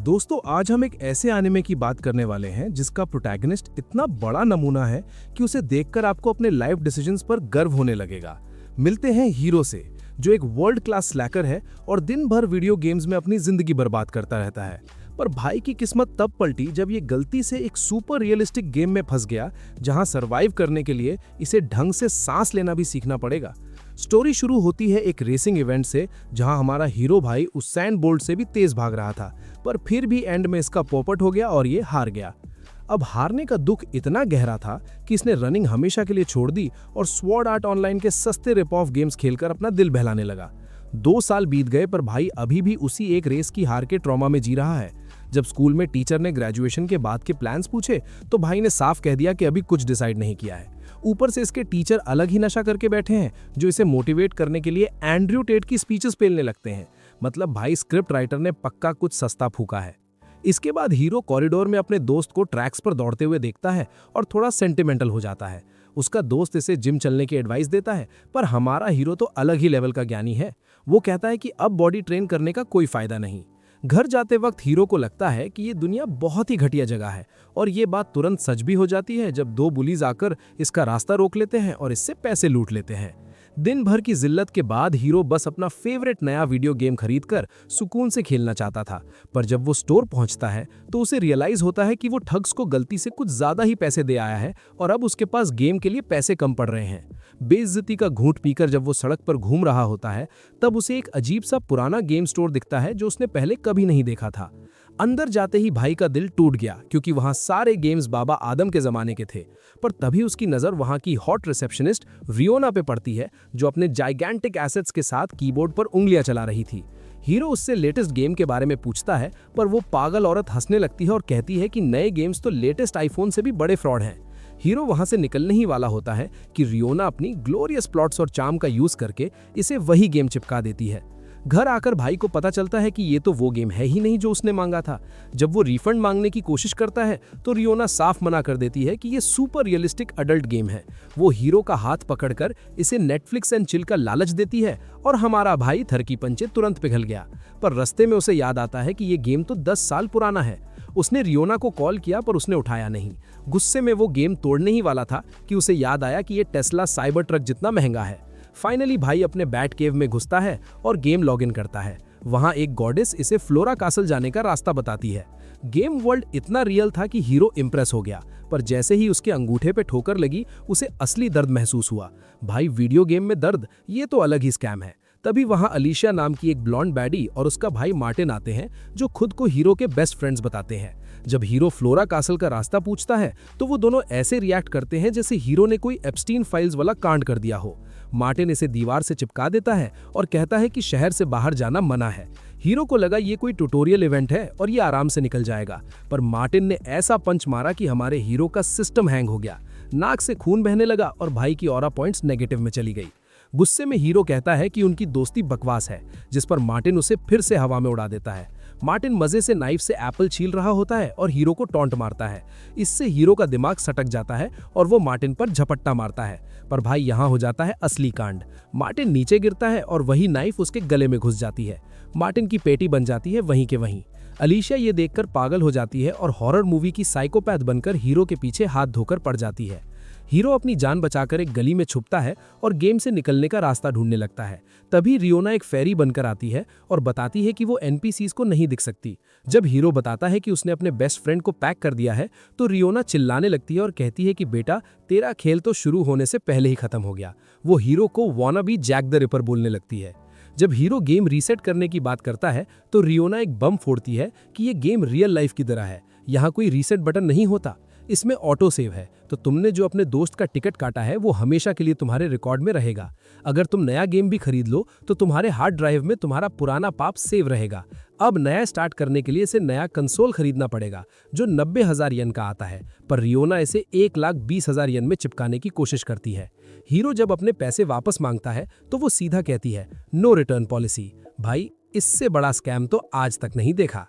दोस्तों आज हम एक ऐसे एनिमे की बात करने वाले हैं जिसका प्रोटैगनिस्ट इतना बड़ा नमूना है कि उसे देखकर आपको अपने लाइफ डिसीजंस पर गर्व होने लगेगा। मिलते हैं हीरो से, जो एक वर्ल्ड क्लास स्लैकर है और दिन भर वीडियो गेम्स में अपनी जिंदगी बर्बाद करता रहता है। पर भाई की किस्मत तब पलटी जब ये गलती से एक सुपर रियलिस्टिक गेम में फंस गया जहां सरवाइव करने के लिए इसे ढंग से सांस लेना भी सीखना पड़ेगा। स्टोरी शुरू होती है एक रेसिंग इवेंट से जहां हमारा हीरो भाई उस सैंड बोल्ट से भी तेज भाग रहा था, पर फिर भी एंड में इसका पोपट हो गया और ये हार गया। अब हारने का दुख इतना गहरा था कि इसने रनिंग हमेशा के लिए छोड़ दी और स्वॉर्ड आर्ट ऑनलाइन के सस्ते रिप ऑफ गेम्स खेलकर अपना दिल बहलाने लगा। 2 साल बीत गए पर भाई अभी भी उसी एक रेस की हार के ट्रॉमा में जी रहा है। जब स्कूल में टीचर ने ग्रेजुएशन के बाद के प्लान्स पूछे तो भाई ने साफ कह दिया कि अभी कुछ डिसाइड नहीं किया है। ऊपर से इसके टीचर अलग ही नशा करके बैठे हैं जो इसे मोटिवेट करने के लिए एंड्रयू टेट की स्पीचेस पेलने लगते हैं। मतलब भाई स्क्रिप्ट राइटर ने पक्का कुछ सस्ता फूका है। इसके बाद हीरो कॉरिडोर में अपने दोस्त को ट्रैक्स पर दौड़ते हुए देखता है और थोड़ा सेंटिमेंटल हो जाता है। उसका दोस्त इसे जिम चलने की एडवाइस देता है, पर हमारा हीरो तो अलग ही लेवल का ज्ञानी है। वो कहता है कि अब बॉडी ट्रेन करने का कोई फायदा नहीं। घर जाते वक्त हीरो को लगता है कि ये दुनिया बहुत ही घटिया जगह है, और ये बात तुरंत सच भी हो जाती है जब 2 बुलीज आकर इसका रास्ता रोक लेते हैं और इससे पैसे लूट लेते हैं। दिन भर की जिल्लत के बाद हीरो बस अपना फेवरेट नया वीडियो गेम खरीदकर सुकून से खेलना चाहता था, पर जब वो स्टोर पहुंचता है तो उसे रियलाइज होता है कि वो ठग्स को गलती से कुछ ज्यादा ही पैसे दे आया है और अब उसके पास गेम के लिए पैसे कम पड़ रहे हैं। बेइज्जती का घूंट पीकर जब वो सड़क पर घूम रहा होता है तब उसे एक अजीब सा पुराना गेम स्टोर दिखता है जो उसने पहले कभी नहीं देखा था। अंदर जाते ही भाई का दिल टूट गया क्योंकि वहां सारे गेम्स बाबा आदम के जमाने के थे। पर तभी उसकी नजर वहां की हॉट रिसेप्शनिस्ट रियोना पे पड़ती है जो अपने जाइगेंटिक एसेट्स के साथ कीबोर्ड पर उंगलियां चला रही थी। हीरो उससे लेटेस्ट गेम के बारे में पूछता है, पर वो पागल औरत हंसने लगती है और कहती है कि नए गेम्स तो लेटेस्ट आईफोन से भी बड़े फ्रॉड हैं। हीरो वहां से निकलने ही वाला होता है कि रियोना अपनी ग्लोरियस प्लॉट्स और चार्म का यूज करके इसे वही गेम चिपका देती है। घर आकर भाई को पता चलता है कि ये तो वो गेम है ही नहीं जो उसने मांगा था। जब वो रिफंड मांगने की कोशिश करता है तो रियोना साफ मना कर देती है कि ये सुपर रियलिस्टिक अडल्ट गेम है। वो हीरो का हाथ पकड़कर इसे नेटफ्लिक्स एंड चिल का लालच देती है और हमारा भाई थरकी पंचे तुरंत पिघल गया। पर रास्ते में उसे याद आता है कि ये गेम तो 10 साल पुराना है। उसने रियोना को कॉल किया पर उसने उठाया नहीं। गुस्से में वो गेम तोड़ने ही वाला था कि उसे याद आया कि ये टेस्ला साइबर ट्रक जितना महंगा है। फाइनली भाई अपने बैट केव में घुसता है और गेम लॉगिन करता है। वहां एक गॉडेस इसे फ्लोरा कासल जाने का रास्ता बताती है। गेम वर्ल्ड इतना रियल था कि हीरो इंप्रेस हो गया, पर जैसे ही उसके अंगूठे पे ठोकर लगी उसे असली दर्द महसूस हुआ। भाई वीडियो गेम में दर्द, ये तो अलग ही स्कैम है। तभी वहां अलीशिया नाम की एक ब्लॉन्ड बैडी और उसका भाई मार्टिन आते हैं जो खुद को हीरो के बेस्ट फ्रेंड्स बताते हैं। जब हीरो फ्लोरा कासल का रास्ता पूछता है तो वो दोनों ऐसे रिएक्ट करते हैं जैसे हीरो ने कोई एप्स्टीन फाइल्स वाला कांड कर दिया हो। मार्टिन इसे दीवार से चिपका देता है और कहता है कि शहर से बाहर जाना मना है। हीरो को लगा ये कोई ट्यूटोरियल इवेंट है और ये आराम से निकल जाएगा, पर मार्टिन ने ऐसा पंच मारा कि हमारे हीरो का सिस्टम हैंग हो गया। नाक से खून बहने लगा और भाई की ऑरा पॉइंट्स नेगेटिव में चली गई। गुस्से में हीरो कहता है कि उनकी दोस्ती बकवास है, जिस पर मार्टिन उसे फिर से हवा में उड़ा देता है। मार्टिन मजे से नाइफ से एप्पल छील रहा होता है और हीरो को टॉन्ट मारता है। इससे हीरो का दिमाग सटक जाता है और वो मार्टिन पर झपट्टा मारता है। पर भाई यहाँ हो जाता है असली कांड। मार्टिन नीचे गिरता है और वही नाइफ उसके गले में घुस जाती है। मार्टिन की पेटी बन जाती है वहीं के वहीं। अलीशिया ये देखकर पागल हो जाती है और हॉरर मूवी की साइकोपैथ बनकर हीरो के पीछे हाथ धोकर पड़ जाती है। हीरो अपनी जान बचाकर एक गली में छुपता है और गेम से निकलने का रास्ता ढूंढने लगता है। तभी रियोना एक फेरी बनकर आती है और बताती है कि वो एनपीसीज को नहीं दिख सकती। जब हीरो बताता है कि उसने अपने बेस्ट फ्रेंड को पैक कर दिया है तो रियोना चिल्लाने लगती है और कहती है कि बेटा, तेरा खेल तो शुरू होने से पहले ही खत्म हो गया। वो हीरो को wanna be Jack the ripper बोलने लगती है। जब हीरो गेम रीसेट करने की बात करता है तो रियोना एक बम फोड़ती है कि ये गेम रियल लाइफ की तरह है, यहाँ कोई रीसेट बटन नहीं होता, इसमें ऑटो सेव है। तो तुमने जो अपने दोस्त का टिकट काटा है वो हमेशा के लिए तुम्हारे रिकॉर्ड में रहेगा। अगर तुम नया गेम भी खरीद लो तो तुम्हारे हार्ड ड्राइव में तुम्हारा पुराना पाप सेव रहेगा। अब नया स्टार्ट करने के लिए इसे नया कंसोल खरीदना पड़ेगा जो 90,000 येन का आता है, पर रियोना इसे 1,20,000 येन में चिपकाने की कोशिश करती है। हीरो जब अपने पैसे वापस मांगता है तो वो सीधा कहती है, नो रिटर्न पॉलिसी। भाई, इससे बड़ा स्कैम तो आज तक नहीं देखा।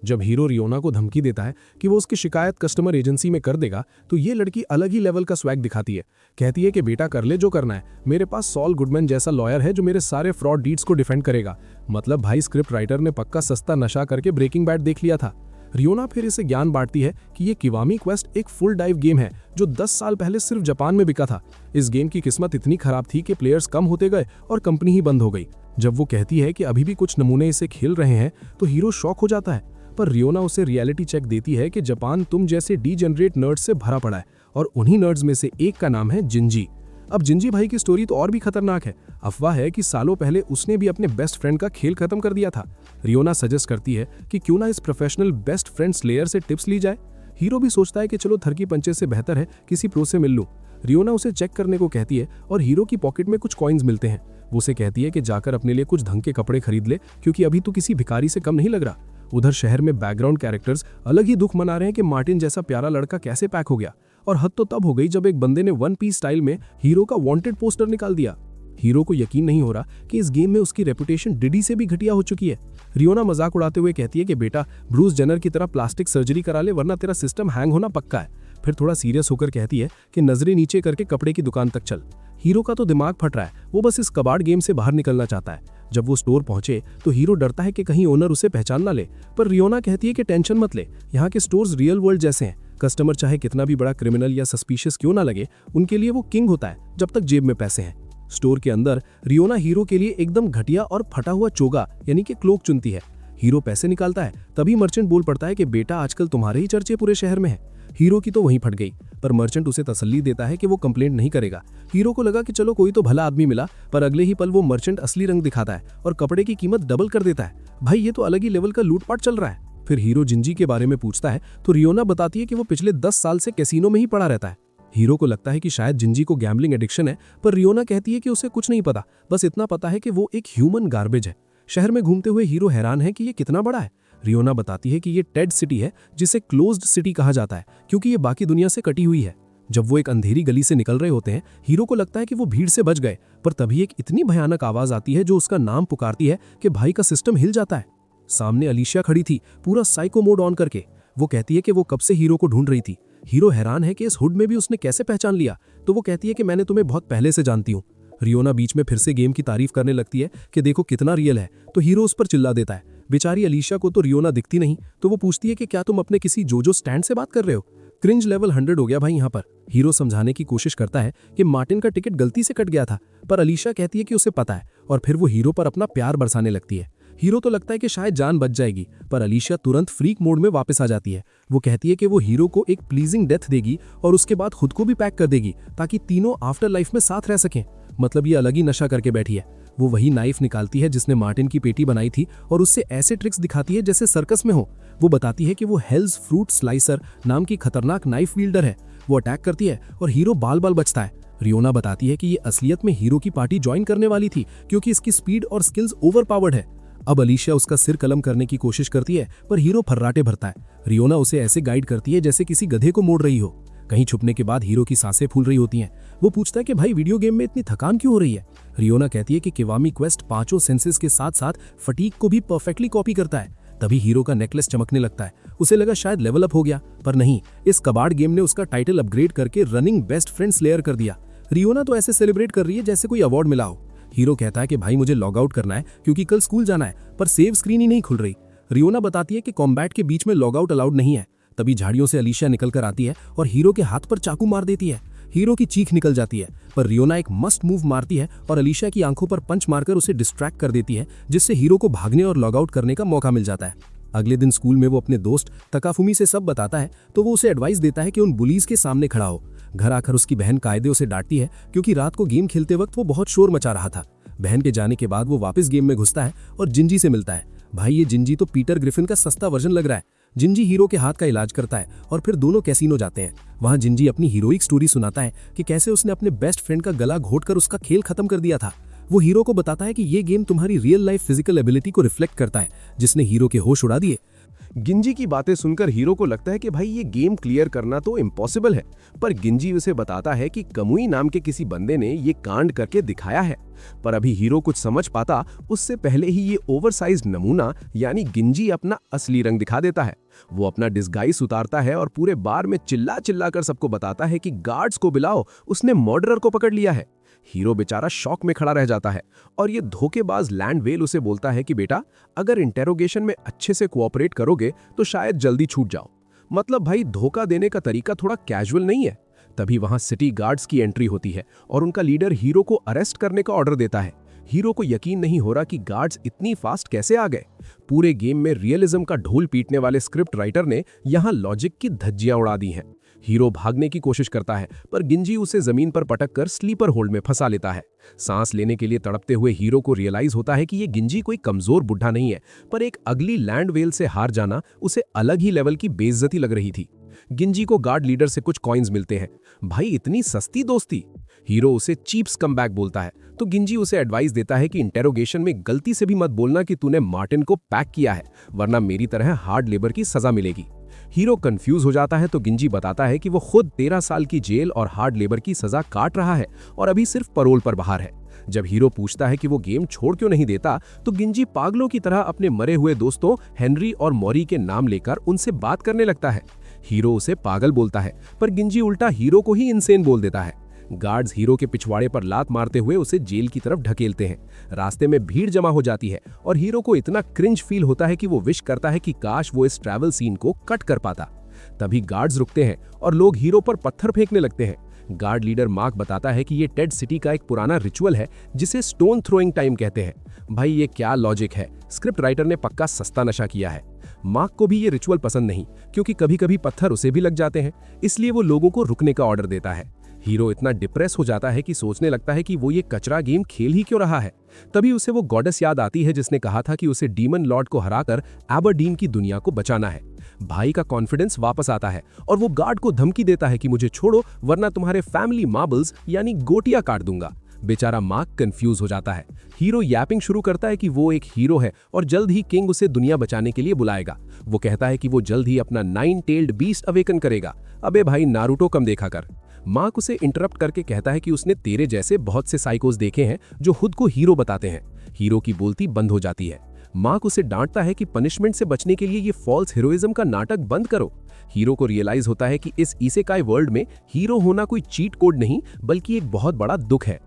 जब हीरो रियोना को धमकी देता है कि वो उसकी शिकायत कस्टमर एजेंसी में कर देगा, तो ये लड़की अलग ही लेवल का स्वैग दिखाती है। कहती है कि बेटा कर ले जो करना है, मेरे पास सॉल गुडमैन जैसा लॉयर है जो मेरे सारे फ्रॉड डीड्स को डिफेंड करेगा। मतलब भाई स्क्रिप्ट राइटर ने पक्का सस्ता नशा करके ब्रेकिंग बैड देख लिया था। रियोना फिर इसे ज्ञान बांटती है कि ये किवामी क्वेस्ट एक फुल डाइव गेम है जो 10 साल पहले सिर्फ जापान में बिका था। इस गेम की किस्मत इतनी खराब थी कि प्लेयर्स कम होते गए और कंपनी ही बंद हो गई। जब वो कहती है कि अभी भी कुछ नमूने इसे खेल रहे हैं तो हीरो शॉक हो जाता है, पर रियोना उसे रियलिटी चेक देती है कि जापान तुम जैसे डीजेनरेट नर्ड्स से भरा पड़ा है और उन्हीं नर्ड्स में से एक का नाम है जिंजी। अब जिंजी भाई की स्टोरी तो और भी खतरनाक है। अफवाह है कि सालों पहले उसने भी अपने बेस्ट फ्रेंड का खेल खत्म कर दिया था। रियोना सजेस्ट करती है कि क्यों ना इस प्रोफेशनल बेस्ट फ्रेंड स्लेयर से टिप्स ली जाए। हीरो भी सोचता है कि चलो थरकी पंचे से बेहतर है किसी प्रो से मिल लूं। रियोना उसे चेक करने को कहती है और हीरो की पॉकेट में कुछ कॉइन्स मिलते हैं। वो उसे कहती है कि जाकर अपने लिए कुछ ढंग के कपड़े खरीद ले, क्योंकि अभी तो किसी भिखारी से कम नहीं लग रहा। उधर शहर में बैकग्राउंड कैरेक्टर्स अलग ही दुख मना रहे हैं कि मार्टिन जैसा प्यारा लड़का कैसे पैक हो गया। और हद तो तब हो गई जब एक बंदे ने वन पीस स्टाइल में हीरो का वांटेड पोस्टर निकाल दिया। हीरो को यकीन नहीं हो रहा कि इस गेम में उसकी रेपुटेशन डिडी से भी घटिया हो चुकी है। रियोना मजाक उड़ाते हुए कहती है कि बेटा ब्रूस जेनर की तरह प्लास्टिक सर्जरी करा ले, वरना तेरा सिस्टम हैंग होना पक्का है। फिर थोड़ा सीरियस होकर कहती है कि नजरें नीचे करके कपड़े की दुकान तक चल। हीरो का तो दिमाग फट रहा है, वो बस इस कबाड़ गेम से बाहर निकलना चाहता है। जब वो स्टोर पहुंचे तो हीरो डरता है कि कहीं ओनर उसे पहचान ना ले, पर रियोना कहती है कि टेंशन मत ले, यहाँ के स्टोर्स रियल वर्ल्ड जैसे हैं। कस्टमर चाहे कितना भी बड़ा क्रिमिनल या सस्पिशियस क्यों ना लगे, उनके लिए वो किंग होता है जब तक जेब में पैसे हैं। स्टोर के अंदर रियोना हीरो के लिए एकदम घटिया और फटा हुआ चोगा यानी कि क्लोक चुनती है। हीरो पैसे निकालता है, तभी मर्चेंट बोल पड़ता है कि बेटा आजकल तुम्हारे ही चर्चे पूरे शहर में है। हीरो की तो वहीं फट गई, पर मर्चेंट उसे तसल्ली देता है कि वो कंप्लेंट नहीं करेगा। हीरो को लगा कि चलो कोई तो भला आदमी मिला, पर अगले ही पल वो मर्चेंट असली रंग दिखाता है और कपड़े की कीमत डबल कर देता है। भाई ये तो अलग ही लेवल का लूटपाट चल रहा है। फिर हीरो जिंजी के बारे में पूछता है तो रियोना बताती है कि वो पिछले 10 साल से कैसीनो में ही पड़ा रहता है। हीरो को लगता है कि शायद जिंजी को गैम्बलिंग एडिक्शन है, पर रियोना कहती है कि उसे कुछ नहीं पता, बस इतना पता है कि वो एक ह्यूमन गार्बेज है। शहर में घूमते हुए हीरो हैरान है कि ये कितना बड़ा है। रियोना बताती है कि ये टेड सिटी है, जिसे क्लोज्ड सिटी कहा जाता है क्योंकि ये बाकी दुनिया से कटी हुई है। जब वो एक अंधेरी गली से निकल रहे होते हैं, हीरो को लगता है कि वो भीड़ से बच गए, पर तभी एक इतनी भयानक आवाज आती है जो उसका नाम पुकारती है कि भाई का सिस्टम हिल जाता है। सामने अलीशिया खड़ी थी, पूरा साइको मोड ऑन करके। वो कहती है कि वो कब से हीरो को ढूंढ रही थी। हीरो हैरान है कि इस हुड में भी उसने कैसे पहचान लिया, तो वो कहती है कि मैंने तुम्हें बहुत पहले से जानती हूँ। रियोना बीच में फिर से गेम की तारीफ करने लगती है कि देखो कितना रियल है, तो हीरो उस पर चिल्ला देता है। बेचारी अलीशिया को तो रियोना दिखती नहीं, तो वो पूछती है कि क्या तुम अपने किसी जोजो स्टैंड से बात कर रहे हो। क्रिंज लेवल 100 हो गया भाई यहाँ पर। हीरो समझाने की कोशिश करता है कि मार्टिन का टिकट गलती से कट गया था, पर अलीशिया कहती है कि उसे पता है, और फिर वो हीरो पर अपना प्यार बरसाने लगती है। हीरो तो लगता है कि शायद जान बच जाएगी, पर अलीशिया तुरंत फ्रीक मोड में वापस आ जाती है। वो कहती है कि वो हीरो को एक प्लीजिंग डेथ देगी और उसके बाद खुद को भी पैक कर देगी ताकि तीनों आफ्टर लाइफ में साथ रह सकें। मतलब ये अलग ही नशा करके बैठी है। वो वही नाइफ निकालती है जिसने मार्टिन की पेटी बनाई थी और उससे ऐसे ट्रिक्स दिखाती है जैसे सर्कस में हो। वो बताती है कि वो हेल्स फ्रूट स्लाइसर नाम की खतरनाक नाइफ विल्डर है। वो अटैक करती है और हीरो बाल बाल बचता है। रियोना बताती है कि ये असलियत में हीरो की पार्टी ज्वाइन करने वाली थी क्योंकि इसकी स्पीड और स्किल्स ओवरपावर्ड है। अब अलीशिया उसका सिर कलम करने की कोशिश करती है, पर हीरो फर्राटे भरता है। रियोना उसे ऐसे गाइड करती है जैसे किसी गधे को मोड़ रही हो। कहीं छुपने के बाद हीरो की सांसें फूल रही होती हैं। वो पूछता है कि भाई वीडियो गेम में इतनी थकान क्यों हो रही है। रियोना कहती है कि किवामी क्वेस्ट 5 सेंसेस के साथ साथ फटीग को भी परफेक्टली कॉपी करता है। तभी हीरो का नेकलेस चमकने लगता है। उसे लगा शायद लेवल अप हो गया, पर नहीं, इस कबाड़ गेम ने उसका टाइटल अपग्रेड करके रनिंग बेस्ट फ्रेंड स्लेयर कर दिया। रियोना तो ऐसे सेलिब्रेट कर रही है जैसे कोई अवार्ड मिला हो। हीरो कहता है कि भाई मुझे लॉग आउट करना है क्योंकि कल स्कूल जाना है, पर सेव स्क्रीन ही नहीं खुल रही। रियोना बताती है कि कॉम्बैट के बीच में लॉग आउट अलाउड नहीं है। तभी झाड़ियों से अलीशिया निकलकर आती है और हीरो के हाथ पर चाकू मार देती है। हीरो की चीख निकल जाती है, पर रियोना एक मस्ट मूव मारती है और अलीशिया की आंखों पर पंच मारकर उसे डिस्ट्रैक्ट कर देती है, जिससे हीरो को भागने और लॉग आउट करने का मौका मिल जाता है। अगले दिन स्कूल में वो अपने दोस्त तकाफुमी से सब बताता है, तो वो उसे एडवाइस देता है कि उन बुलीज के सामने खड़ा हो। घर आकर उसकी बहन कायदे उसे डांटती है क्योंकि रात को गेम खेलते वक्त वो बहुत शोर मचा रहा था। बहन के जाने के बाद वो वापस गेम में घुसता है और जिंजी से मिलता है। भाई ये जिंजी तो पीटर ग्रिफिन का सस्ता वर्जन लग रहा है। जिंजी हीरो के हाथ का इलाज करता है और फिर दोनों कैसीनो जाते हैं। वहां जिंजी अपनी हीरोइक स्टोरी सुनाता है कि कैसे उसने अपने बेस्ट फ्रेंड का गला घोटकर उसका खेल खत्म कर दिया था। वो हीरो को बताता है कि ये गेम तुम्हारी रियल लाइफ फिजिकल एबिलिटी को रिफ्लेक्ट करता है, जिसने हीरो के होश उड़ा दिए। गिंजी की बातें सुनकर हीरो को लगता है कि भाई ये गेम क्लियर करना तो इम्पॉसिबल है, पर गिंजी उसे बताता है कि कमुई नाम के किसी बंदे ने ये कांड करके दिखाया है। पर अभी हीरो कुछ समझ पाता उससे पहले ही ये ओवरसाइज्ड नमूना यानी गिंजी अपना असली रंग दिखा देता है। वो अपना डिस्गाइस उतारता है और पूरे बार में चिल्ला चिल्ला कर सबको बताता है कि गार्ड्स को बुलाओ, उसने मर्डरर को पकड़ लिया है। हीरो बेचारा शॉक में खड़ा रह जाता है और ये धोखेबाज लैंड वेल उसे बोलता है कि बेटा, अगर इंटेरोगेशन में अच्छे से कोऑपरेट करोगे तो शायद जल्दी छूट जाओ। मतलब भाई, धोखा देने का तरीका थोड़ा कैजुअल नहीं है। तभी वहां सिटी गार्ड्स की एंट्री होती है और उनका लीडर हीरो को अरेस्ट करने का ऑर्डर देता है। हीरो को यकीन नहीं हो रहा कि गार्ड्स इतनी फास्ट कैसे आ गए। पूरे गेम में रियलिज्म का ढोल पीटने वाले स्क्रिप्ट राइटर ने यहां लॉजिक की धज्जियां उड़ा दी हैं। हीरो भागने की कोशिश करता है पर गिंजी उसे जमीन पर पटक कर स्लीपर होल्ड में फंसा लेता है। सांस लेने के लिए तड़पते हुए हीरो को रियलाइज होता है कि ये गिंजी कोई कमजोर बुढ़ा नहीं है, पर एक अगली लैंड वेल से हार जाना उसे अलग ही लेवल की बेइज्जती लग रही थी। गिंजी को गार्ड लीडर से कुछ कॉइन्स मिलते हैं। भाई, इतनी सस्ती दोस्ती। हीरो उसे चीप स्कमबैग बोलता है तो गिंजी उसे एडवाइस देता है कि इंटेरोगेशन में गलती से भी मत बोलना कि तूने मार्टिन को पैक किया है, वरना मेरी तरह हार्ड लेबर की सजा मिलेगी। हीरो कंफ्यूज हो जाता है तो गिंजी बताता है कि वो खुद 13 साल की जेल और हार्ड लेबर की सजा काट रहा है और अभी सिर्फ पैरोल पर बाहर है। जब हीरो पूछता है कि वो गेम छोड़ क्यों नहीं देता तो गिंजी पागलों की तरह अपने मरे हुए दोस्तों हेनरी और मॉरी के नाम लेकर उनसे बात करने लगता है। हीरो उसे पागल बोलता है पर गिंजी उल्टा हीरो को ही इनसेन बोल देता है। गार्ड्स हीरो के पिछवाड़े पर लात मारते हुए उसे जेल की तरफ ढकेलते हैं। रास्ते में भीड़ जमा हो जाती है और हीरो को इतना क्रिंज फील होता है कि वो विश करता है कि काश वो इस ट्रैवल सीन को कट कर पाता। तभी गार्ड्स रुकते हैं और लोग हीरो पर पत्थर फेंकने लगते हैं। गार्ड लीडर मार्क बताता है कि ये टेड सिटी का एक पुराना रिचुअल है जिसे स्टोन थ्रोइंग टाइम कहते हैं। भाई, ये क्या लॉजिक है, स्क्रिप्ट राइटर ने पक्का सस्ता नशा किया है। मार्क को भी ये रिचुअल पसंद नहीं क्योंकि कभी कभी पत्थर उसे भी लग जाते हैं, इसलिए वो लोगों को रुकने का ऑर्डर देता है। हीरो इतना डिप्रेस हो जाता है कि सोचने लगता है कि वो ये कचरा गेम खेल ही क्यों रहा है। तभी उसे वो गॉडेस याद आती है जिसने कहा था कि उसे डीमन लॉर्ड को हराकर एबरडीन की दुनिया को बचाना है। भाई का कॉन्फिडेंस वापस आता है और वो गार्ड को धमकी देता है कि मुझे छोड़ो वरना तुम्हारे फैमिली मार्बल्स यानी गोटियां काट दूंगा। बेचारा मार्क कंफ्यूज हो जाता है। हीरो यैपिंग शुरू करता है कि वो एक हीरो है और जल्द ही किंग उसे दुनिया बचाने के लिए बुलाएगा। वो कहता है कि वो जल्द ही अपना 9 टेल्ड बीस्ट अवेकन करेगा। अबे भाई, नारुतो कम देखा कर। मार्क उसे इंटरप्ट करके कहता है कि उसने तेरे जैसे बहुत से साइकोस देखे हैं जो खुद को हीरो बताते हैं। हीरो की बोलती बंद हो जाती है। मार्क उसे डांटता है कि पनिशमेंट से बचने के लिए ये फॉल्स हीरोइज्म का नाटक बंद करो। हीरो को रियलाइज होता है कि इस इसेकाई वर्ल्ड में हीरो होना कोई चीट कोड नहीं बल्कि एक बहुत बड़ा दुख है।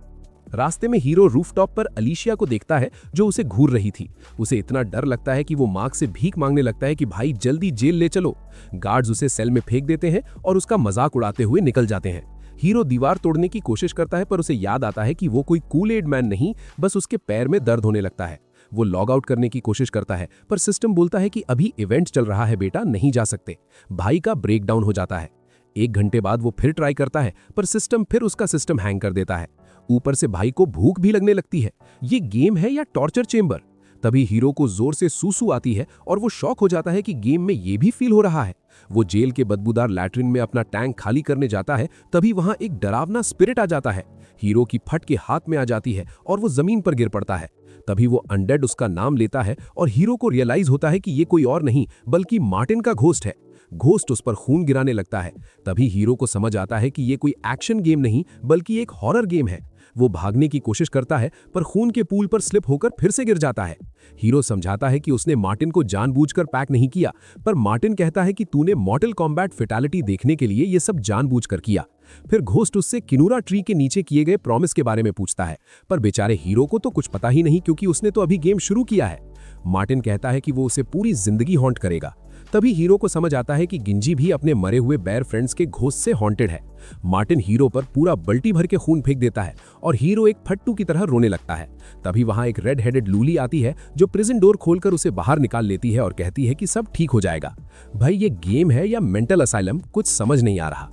रास्ते में हीरो रूफटॉप पर अलीशिया को देखता है जो उसे घूर रही थी। उसे इतना डर लगता है कि वो मार्क से भीख मांगने लगता है कि भाई जल्दी जेल ले चलो। गार्ड्स उसे सेल में फेंक देते हैं और उसका मजाक उड़ाते हुए निकल जाते हैं। हीरो दीवार तोड़ने की कोशिश करता है पर उसे याद आता है कि वो कोई कूल एड मैन नहीं, बस उसके पैर में दर्द होने लगता है। वो लॉग आउट करने की कोशिश करता है पर सिस्टम बोलता है कि अभी इवेंट चल रहा है बेटा, नहीं जा सकते। भाई का ब्रेकडाउन हो जाता है। 1 घंटे बाद वो फिर ट्राई करता है पर सिस्टम फिर उसका सिस्टम हैंग कर देता है। ऊपर से भाई को भूख भी लगने लगती है। ये गेम है या टॉर्चर चेंबर? तभी हीरो को जोर से सूसू आती है और वो शॉक हो जाता है कि गेम में ये भी फील हो रहा है। वो जेल के बदबूदार लैट्रिन में अपना टैंक खाली करने जाता है तभी वहां एक डरावना स्पिरिट आ जाता है। हीरो की फट के हाथ में आ जाती है और वो जमीन पर गिर पड़ता है। तभी वो अनडेड उसका नाम लेता है और हीरो को रियलाइज होता है कि ये कोई और नहीं बल्कि मार्टिन का घोस्ट है। घोस्ट उस पर खून गिराने लगता है। तभी हीरो को समझ आता है कि ये कोई एक्शन गेम नहीं बल्कि एक हॉरर गेम है। वो भागने की कोशिश करता है पर खून के पूल पर स्लिप होकर फिर से गिर जाता है। हीरो समझाता है कि उसने मार्टिन को जानबूझकर पैक नहीं किया, पर मार्टिन कहता है कि तूने मॉर्टल कॉम्बैट फेटालिटी देखने के लिए ये सब जानबूझकर किया। फिर घोस्ट उससे किनूरा ट्री के नीचे किए गए प्रॉमिस के बारे में पूछता है, पर बेचारे हीरो को तो कुछ पता ही नहीं क्योंकि उसने तो अभी गेम शुरू किया है। मार्टिन कहता है कि वो उसे पूरी जिंदगी हॉन्ट करेगा। तभी हीरो को समझ आता है कि गिंजी भी अपने मरे हुए बेयर फ्रेंड्स के घोस्ट से हॉन्टेड है। मार्टिन हीरो पर पूरा बल्टी भर के खून फेंक देता है और हीरो एक फट्टू की तरह रोने लगता है। तभी वहां एक रेड हेडेड लूली आती है जो प्रिजन डोर खोलकर उसे बाहर निकाल लेती है और कहती है कि सब ठीक हो जाएगा। भाई, ये गेम है या मेंटल असाइलम, कुछ समझ नहीं आ रहा।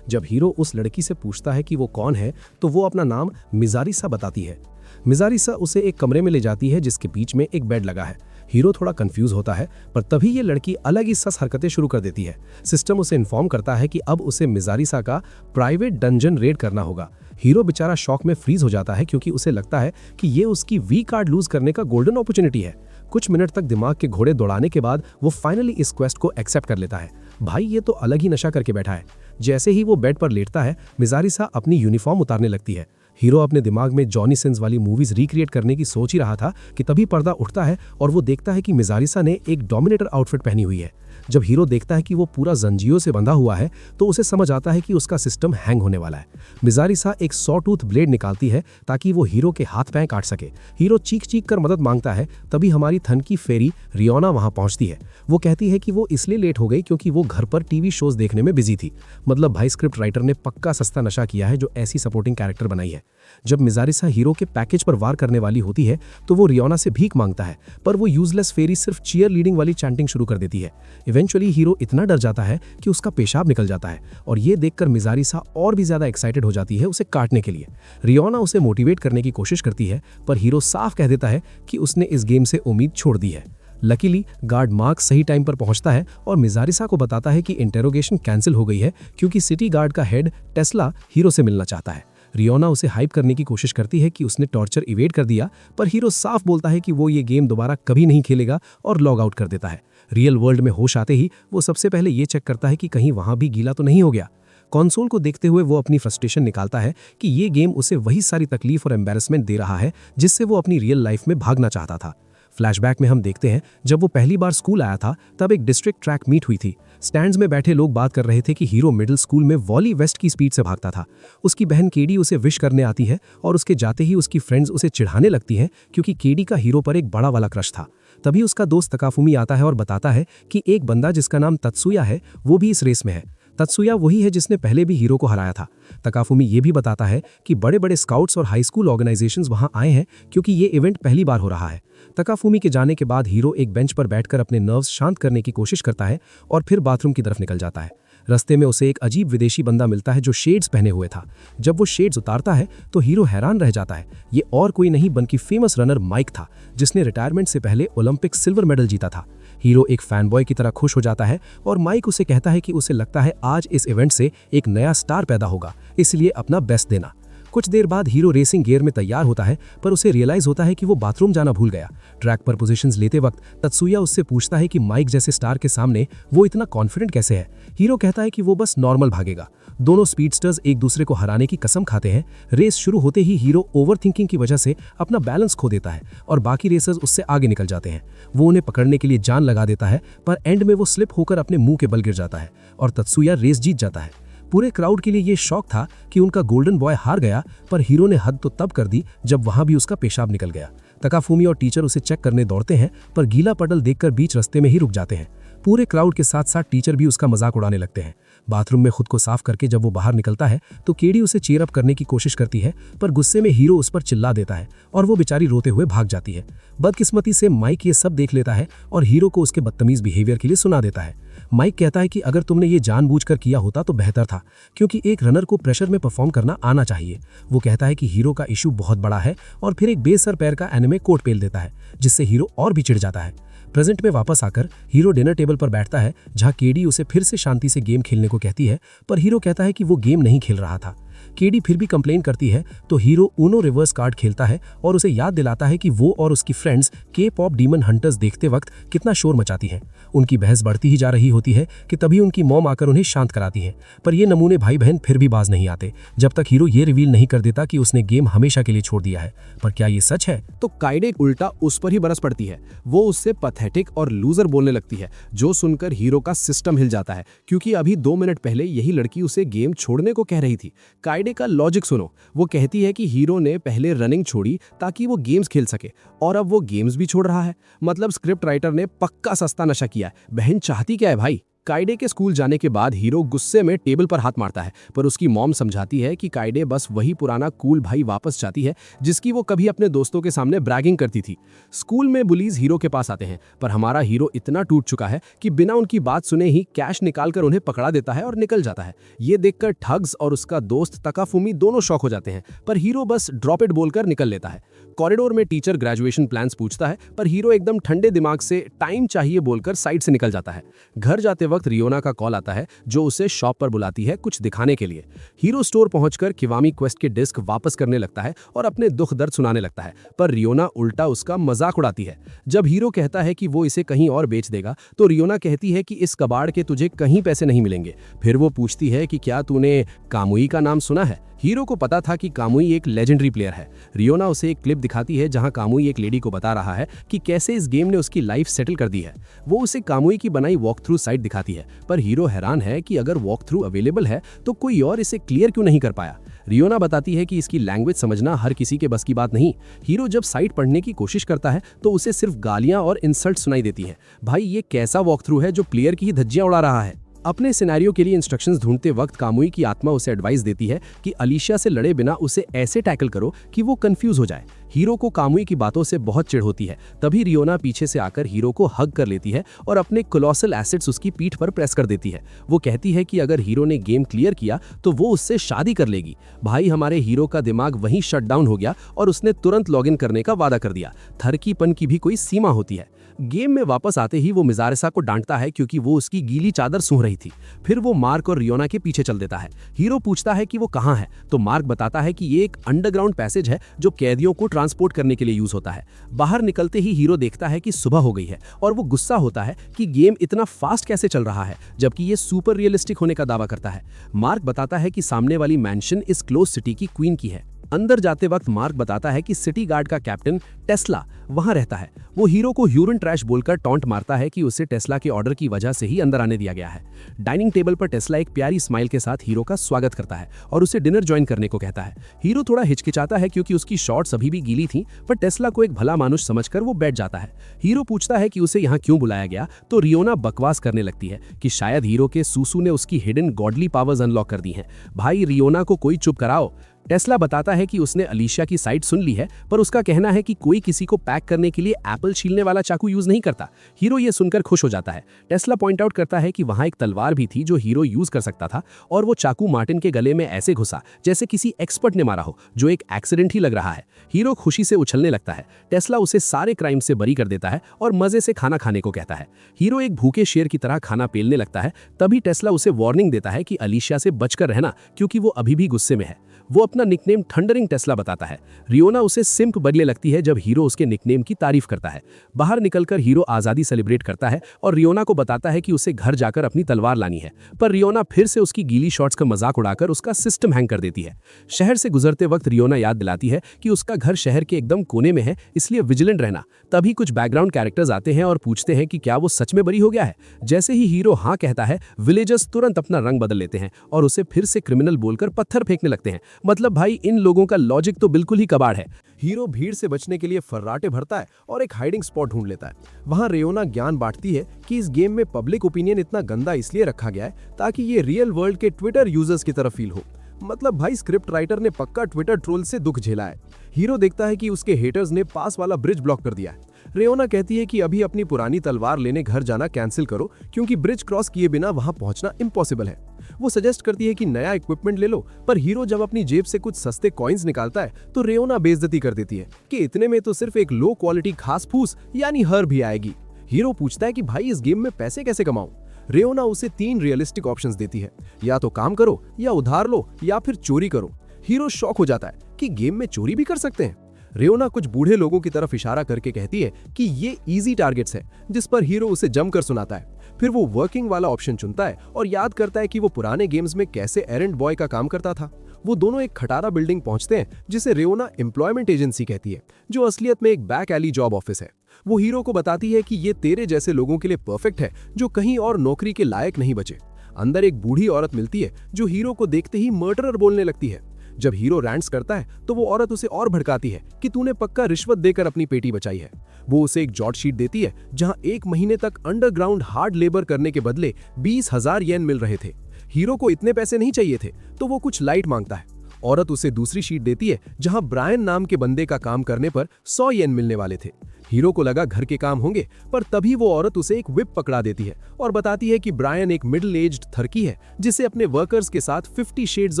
जब हीरो उस लड़की से पूछता है कि वो कौन है तो वो अपना नाम मिजारिसा बताती है। मिजारिसा उसे एक कमरे में ले जाती है जिसके बीच में एक बेड लगा है। हीरो थोड़ा कंफ्यूज होता है पर तभी ये लड़की अलग ही सस हरकतें शुरू कर देती है। सिस्टम उसे इन्फॉर्म करता है कि अब उसे मिजारिसा का प्राइवेट डंजन रेड करना होगा। हीरो बेचारा शॉक में फ्रीज हो जाता है क्योंकि उसे लगता है कि ये उसकी वी कार्ड लूज करने का गोल्डन अपॉर्चुनिटी है। कुछ मिनट तक दिमाग के घोड़े दौड़ाने के बाद वो फाइनली इस क्वेस्ट को एक्सेप्ट कर लेता है। भाई ये तो अलग ही नशा करके बैठा है। जैसे ही वो बेड पर लेटता है, मिजारिसा अपनी यूनिफॉर्म उतारने लगती है। हीरो अपने दिमाग में जॉनी सिन्स वाली मूवीज रिक्रिएट करने की सोच ही रहा था कि तभी पर्दा उठता है और वो देखता है कि मिजारिसा ने एक डोमिनेटर आउटफिट पहनी हुई है। जब हीरो देखता है कि वो पूरा जंजीरों से बंधा हुआ है तो उसे समझ आता है कि उसका सिस्टम हैंग होने वाला है। मिजारिसा एक सॉटूथ ब्लेड निकालती है ताकि वो हीरो के हाथ पैर काट सके। हीरो चीख कर मदद मांगता है, तभी हमारी थनकी फेरी रियोना वहां पहुंचती है। वो कहती है कि वो इसलिए लेट हो गई क्योंकि वो घर पर टीवी शोज देखने में बिजी थी। मतलब भाई स्क्रिप्ट राइटर ने पक्का सस्ता नशा किया है जो ऐसी सपोर्टिंग कैरेक्टर बनाई है। जब मिजारिसा हीरो के पैकेज पर वार करने वाली होती है तो वो रियोना से भीख मांगता है, पर वो यूजलेस फेरी सिर्फ चीयर लीडिंग वाली चैंटिंग शुरू कर देती है। इवेंचुअली हीरो इतना डर जाता है कि उसका पेशाब निकल जाता है और ये देखकर मिजारिसा और भी ज्यादा एक्साइटेड हो जाती है उसे काटने के लिए। रियोना उसे मोटिवेट करने की कोशिश करती है, पर हीरो साफ कह देता है कि उसने इस गेम से उम्मीद छोड़ दी है। लकीली गार्ड मार्क सही टाइम पर पहुंचता है और मिजारिसा को बताता है कि इंटेरोगेशन कैंसिल हो गई है क्योंकि सिटी गार्ड का हेड टेस्ला हीरो से मिलना चाहता है। रियोना उसे हाइप करने की कोशिश करती है कि उसने टॉर्चर इवेट कर दिया, पर हीरो साफ बोलता है कि वो ये गेम दोबारा कभी नहीं खेलेगा और लॉग आउट कर देता है। रियल वर्ल्ड में होश आते ही वो सबसे पहले ये चेक करता है कि कहीं वहां भी गीला तो नहीं हो गया। कंसोल को देखते हुए वो अपनी फ्रस्ट्रेशन निकालता है कि ये गेम उसे वही सारी तकलीफ और एम्बैरेसमेंट दे रहा है जिससे वो अपनी रियल लाइफ में भागना चाहता था। फ्लैशबैक में हम देखते हैं जब वो पहली बार स्कूल आया था तब एक डिस्ट्रिक्ट ट्रैक मीट हुई थी। स्टैंड्स में बैठे लोग बात कर रहे थे कि हीरो मिडिल स्कूल में वॉली वेस्ट की स्पीड से भागता था। उसकी बहन केडी उसे विश करने आती है और उसके जाते ही उसकी फ्रेंड्स उसे चिढ़ाने लगती हैं क्योंकि केडी का हीरो पर एक बड़ा वाला क्रश था। तभी उसका दोस्त तकाफुमी आता है और बताता है कि एक बंदा जिसका नाम तत्सुया है वो भी इस रेस में है। तत्सुया वही है जिसने पहले भी हीरो को हराया था। तकाफुमी ये भी बताता है कि बड़े बड़े स्काउट्स और हाई स्कूल ऑर्गेनाइजेशंस वहां आए हैं क्योंकि ये इवेंट पहली बार हो रहा है। तकाफुमी के जाने के बाद हीरो एक बेंच पर बैठकर अपने नर्व्स शांत करने की कोशिश करता है और फिर बाथरूम की तरफ निकल जाता है। रास्ते में उसे एक अजीब विदेशी बंदा मिलता है जो शेड्स पहने हुए था। जब वो शेड्स उतारता है तो हीरो हैरान रह जाता है। ये और कोई नहीं बल्कि फेमस रनर माइक था जिसने रिटायरमेंट से पहले ओलंपिक सिल्वर मेडल जीता था। हीरो एक फैनबॉय की तरह खुश हो जाता है और माइक उसे कहता है कि उसे लगता है आज इस इवेंट से एक नया स्टार पैदा होगा, इसलिए अपना बेस्ट देना। कुछ देर बाद हीरो रेसिंग गियर में तैयार होता है, पर उसे रियलाइज होता है कि वो बाथरूम जाना भूल गया। ट्रैक पर पोजीशंस लेते वक्त तत्सुया उससे पूछता है कि माइक जैसे स्टार के सामने वो इतना कॉन्फिडेंट कैसे है। हीरो कहता है कि वो बस नॉर्मल भागेगा। दोनों स्पीडस्टर्स एक दूसरे को हराने की कसम खाते हैं। रेस शुरू होते ही हीरो ओवरथिंकिंग की वजह से अपना बैलेंस खो देता है और बाकी रेसर्स उससे आगे निकल जाते हैं। वो उन्हें पकड़ने के लिए जान लगा देता है, पर एंड में वो स्लिप होकर अपने मुंह के बल गिर जाता है और तत्सुया रेस जीत जाता है। पूरे क्राउड के लिए ये शौक था कि उनका गोल्डन बॉय हार गया, पर हीरो ने हद तो तब कर दी जब वहां भी उसका पेशाब निकल गया। तकाफुमी और टीचर उसे चेक करने दौड़ते हैं, पर गीला पटल देखकर बीच रास्ते में ही रुक जाते हैं। पूरे क्राउड के साथ साथ टीचर भी उसका मजाक उड़ाने लगते हैं। बाथरूम में खुद को साफ करके जब वो बाहर निकलता है तो केडी उसे चीयर अप करने की कोशिश करती है, पर गुस्से में हीरो उस पर चिल्ला देता है और वो बेचारी रोते हुए भाग जाती है। बदकिस्मती से माइक ये सब देख लेता है और हीरो को उसके बदतमीज बिहेवियर के लिए सुना देता है। माइक कहता है कि अगर तुमने ये जानबूझकर किया होता तो बेहतर था, क्योंकि एक रनर को प्रेशर में परफॉर्म करना आना चाहिए। वो कहता है कि हीरो का इशू बहुत बड़ा है और फिर एक बेसर पैर का एनिमे कोट पेल देता है, जिससे हीरो और भी चिढ़ जाता है। प्रेजेंट में वापस आकर हीरो डिनर टेबल पर बैठता है, जहां केडी उसे फिर से शांति से गेम खेलने को कहती है, पर हीरो कहता है कि वो गेम नहीं खेल रहा था। केडी फिर भी कंप्लेन करती है तो हीरो ऊनो रिवर्स कार्ड खेलता है और उसे याद दिलाता है कि वो और उसकी फ्रेंड्स के पॉप डीमन हंटर्स देखते वक्त कितना शोर मचाती हैं। उनकी बहस बढ़ती ही जा रही होती है कि तभी उनकी मॉम आकर उन्हें शांत कराती है, पर ये नमूने भाई बहन फिर भी बाज नहीं आते जब तक हीरो ये रिवील नहीं कर देता कि उसने गेम हमेशा के लिए छोड़ दिया है। पर क्या ये सच है? तो काइडे उल्टा उस पर ही बरस पड़ती है। वो उससे पैथेटिक और लूजर बोलने लगती है, जो सुनकर हीरो का सिस्टम हिल जाता है, क्योंकि अभी 2 मिनट पहले यही लड़की उसे गेम छोड़ने को कह रही थी। काइडे का लॉजिक सुनो। वो कहती है कि हीरो ने पहले रनिंग छोड़ी ताकि वो गेम्स खेल सके, और अब वो गेम्स भी छोड़ रहा है। मतलब स्क्रिप्ट राइटर ने पक्का सस्ता नशा किया है। बहन चाहती क्या है भाई? काइडे के स्कूल जाने के बाद हीरो गुस्से में टेबल पर हाथ मारता है, पर उसकी मॉम समझाती है कि काइडे बस वही पुराना कूल भाई वापस चाहती है जिसकी वो कभी अपने दोस्तों के सामने ब्रैगिंग करती थी। स्कूल में बुलीज हीरो के पास आते हैं, पर हमारा हीरो इतना टूट चुका है कि बिना उनकी बात सुने ही कैश निकालकर उन्हें पकड़ा देता है और निकल जाता है। ये देखकर ठग्स और उसका दोस्त तकाफुमी दोनों शॉक हो जाते हैं, पर हीरो बस ड्रॉप इट बोलकर निकल लेता है। कॉरिडोर में टीचर ग्रेजुएशन प्लान्स पूछता है, पर हीरो एकदम ठंडे दिमाग से टाइम चाहिए बोलकर साइड से निकल जाता है। घर जाते वक्त रियोना का कॉल आता है जो उसे शॉप पर बुलाती है कुछ दिखाने के लिए। हीरो स्टोर पहुंचकर किवामी क्वेस्ट के डिस्क वापस करने लगता है और अपने दुख दर्द सुनाने लगता है, पर रियोना उल्टा उसका मजाक उड़ाती है। जब हीरो कहता है कि वो इसे कहीं और बेच देगा तो रियोना कहती है कि इस कबाड़ के तुझे कहीं पैसे नहीं मिलेंगे। फिर वो पूछती है कि क्या तूने कामुई का नाम सुना है। हीरो को पता था कि कामुई एक लेजेंडरी प्लेयर है। रियोना उसे एक क्लिप दिखाती है जहां कामुई एक लेडी को बता रहा है कि कैसे इस गेम ने उसकी लाइफ सेटल कर दी है। वो उसे कामुई की बनाई वॉक थ्रू साइट दिखाती है, पर हीरो हैरान है कि अगर वॉक थ्रू अवेलेबल है तो कोई और इसे क्लियर क्यों नहीं कर पाया। रियोना बताती है कि इसकी लैंग्वेज समझना हर किसी के बस की बात नहीं। हीरो जब साइट पढ़ने की कोशिश करता है तो उसे सिर्फ गालियां और इंसल्ट सुनाई देती है। भाई ये कैसा वॉक थ्रू है जो प्लेयर की ही धज्जियां उड़ा रहा है। अपने सिनेरियो के लिए इंस्ट्रक्शंस ढूंढते वक्त कामुई की आत्मा उसे एडवाइस देती है कि अलीशिया से लड़े बिना उसे ऐसे टैकल करो कि वो कंफ्यूज हो जाए। हीरो को कामुई की बातों से बहुत चिढ़ होती है। तभी रियोना पीछे से आकर हीरो को हग कर लेती है और अपने कोलोसल एसिड्स उसकी पीठ पर प्रेस कर देती है। वो कहती है कि अगर हीरो ने गेम क्लियर किया तो वो उससे शादी कर लेगी। भाई हमारे हीरो का दिमाग वहीं शट डाउन हो गया और उसने तुरंत लॉगिन करने का वादा कर दिया। थरकीपन की भी कोई सीमा होती है। गेम में वापस आते ही वो मिजारेसा को डांटता है क्योंकि वो उसकी गीली चादर सूंघ रही थी। फिर वो मार्क और रियोना के पीछे चल देता है। हीरो पूछता है कि वो कहाँ है तो मार्क बताता है कि ये एक अंडरग्राउंड पैसेज है जो कैदियों को ट्रांसपोर्ट करने के लिए यूज होता है। बाहर निकलते ही हीरो देखता है कि सुबह हो गई है और वो गुस्सा होता है कि गेम इतना फास्ट कैसे चल रहा है जबकि ये सुपर रियलिस्टिक होने का दावा करता है। मार्क बताता है कि सामने वाली मैंशन इस क्लोज सिटी की क्वीन की है। अंदर जाते वक्त मार्क बताता है कि सिटी गार्ड का कैप्टन टेस्ला वहां रहता है। वो हीरो को ह्यूरन ट्रैश बोलकर टॉन्ट मारता है कि उसे टेस्ला के ऑर्डर की वजह से ही अंदर आने दिया गया है। डाइनिंग टेबल पर टेस्ला एक प्यारी स्माइल के साथ हीरो का स्वागत करता है और उसे डिनर ज्वाइन करने को कहता है। हीरो थोड़ा हिचकिचाता है क्योंकि उसकी शॉर्ट्स अभी भी गीली थी, पर टेस्ला को एक भला मानुष समझकर वो बैठ जाता है। हीरो पूछता है कि उसे यहाँ क्यों बुलाया गया तो रियोना बकवास करने लगती है कि शायद हीरो के सूसू ने उसकी हिडन गॉडली पावर्स अनलॉक कर दी हैं। भाई रियोना को कोई चुप कराओ। टेस्ला बताता है कि उसने अलीशिया की साइट सुन ली है, पर उसका कहना है कि कोई किसी को पैक करने के लिए एप्पल छीलने वाला चाकू यूज नहीं करता। हीरो ये सुनकर खुश हो जाता है। टेस्ला पॉइंट आउट करता है कि वहां एक तलवार भी थी जो हीरो यूज कर सकता था और वो चाकू मार्टिन के गले में ऐसे घुसा जैसे किसी एक्सपर्ट ने मारा हो, जो एक एक्सीडेंट ही लग रहा है। हीरो खुशी से उछलने लगता है। टेस्ला उसे सारे क्राइम से बरी कर देता है और मजे से खाना खाने को कहता है। हीरो एक भूखे शेर की तरह खाना पेलने लगता है। तभी टेस्ला उसे वार्निंग देता है कि अलीशिया से बचकर रहना क्योंकि वो अभी भी गुस्से में है। वो अपना निकनेम थंडरिंग टेस्ला बताता है। रियोना उसे सिंप बदले लगती है जब हीरो उसके निकनेम की तारीफ करता है। बाहर निकलकर हीरो आज़ादी सेलिब्रेट करता है और रियोना को बताता है कि उसे घर जाकर अपनी तलवार लानी है, पर रियोना फिर से उसकी गीली शॉट्स का मजाक उड़ाकर उसका सिस्टम हैंग कर देती है। शहर से गुजरते वक्त रियोना याद दिलाती है कि उसका घर शहर के एकदम कोने में है, इसलिए विजिलेंट रहना। तभी कुछ बैकग्राउंड कैरेक्टर्स आते हैं और पूछते हैं कि क्या वो सच में बरी हो गया है। जैसे ही हीरो हाँ कहता है, विलेजर्स तुरंत अपना रंग बदल लेते हैं और उसे फिर से क्रिमिनल बोलकर पत्थर फेंकने लगते हैं। मतलब भाई इन लोगों का लॉजिक तो बिल्कुल ही कबाड़ है। हीरो भीड़ से बचने के लिए फर्राटे भरता है और एक हाइडिंग स्पॉट ढूंढ लेता है। वहां रियोना ज्ञान बांटती है कि इस गेम में पब्लिक ओपिनियन इतना गंदा इसलिए रखा गया है ताकि ये रियल वर्ल्ड के ट्विटर यूजर्स की तरफ फील हो। मतलब भाई स्क्रिप्ट राइटर ने पक्का ट्विटर ट्रोल से दुख झेला है। हीरो देखता है कि उसके हेटर्स ने पास वाला ब्रिज ब्लॉक कर दिया है। रियोना कहती है कि अभी अपनी पुरानी तलवार लेने घर जाना कैंसिल करो क्योंकि ब्रिज क्रॉस किए बिना वहां पहुंचना इम्पॉसिबल है। वो सजेस्ट करती है कि नया इक्विपमेंट ले लो, पर हीरो जब अपनी जेब से कुछ सस्ते कॉइन्स निकालता है तो रियोना बेइज्जती कर देती है कि इतने में तो सिर्फ एक लो क्वालिटी घास फूस यानी हर भी आएगी। हीरो पूछता है कि भाई इस गेम में पैसे कैसे कमाऊं। रियोना उसे 3 रियलिस्टिक ऑप्शंस देती है, या तो काम करो, या उधार लो, या फिर चोरी करो। हीरो शॉक हो जाता है कि गेम में चोरी भी कर सकते हैं। रियोना कुछ बूढ़े लोगों की तरफ इशारा करके कहती है कि ये इजी टारगेट्स है, जिस पर हीरो उसे जमकर सुनाता है। फिर वो वर्किंग वाला ऑप्शन चुनता है और याद करता है कि वो पुराने गेम्स में कैसे एरेंट बॉय का काम करता था। वो दोनों एक खटारा बिल्डिंग पहुंचते हैं जिसे रियोना एम्प्लॉयमेंट एजेंसी कहती है, जो असलियत में एक बैक एली जॉब ऑफिस है। वो हीरो को बताती है कि ये तेरे जैसे लोगों के लिए परफेक्ट है जो कहीं और नौकरी के लायक नहीं बचे। अंदर एक बूढ़ी औरत मिलती है जो हीरो को देखते ही मर्डरर बोलने लगती है। जब हीरो रैंट्स करता है तो वो औरत उसे और भड़काती है कि तूने पक्का रिश्वत देकर अपनी पेटी बचाई है। वो उसे एक जॉब शीट देती है जहां 1 महीने तक अंडरग्राउंड हार्ड लेबर करने के बदले 20,000 येन मिल रहे थे। हीरो को इतने पैसे नहीं चाहिए थे तो वो कुछ लाइट मांगता है। औरत उसे दूसरी शीट देती है जहां ब्रायन नाम के बंदे का काम करने पर 100 येन मिलने वाले थे। हीरो को लगा घर के काम होंगे, पर तभी वो औरत उसे एक विप पकड़ा देती है और बताती है कि ब्रायन एक मिडिल एज्ड थर्की है जिसे अपने वर्कर्स के साथ 50 शेड्स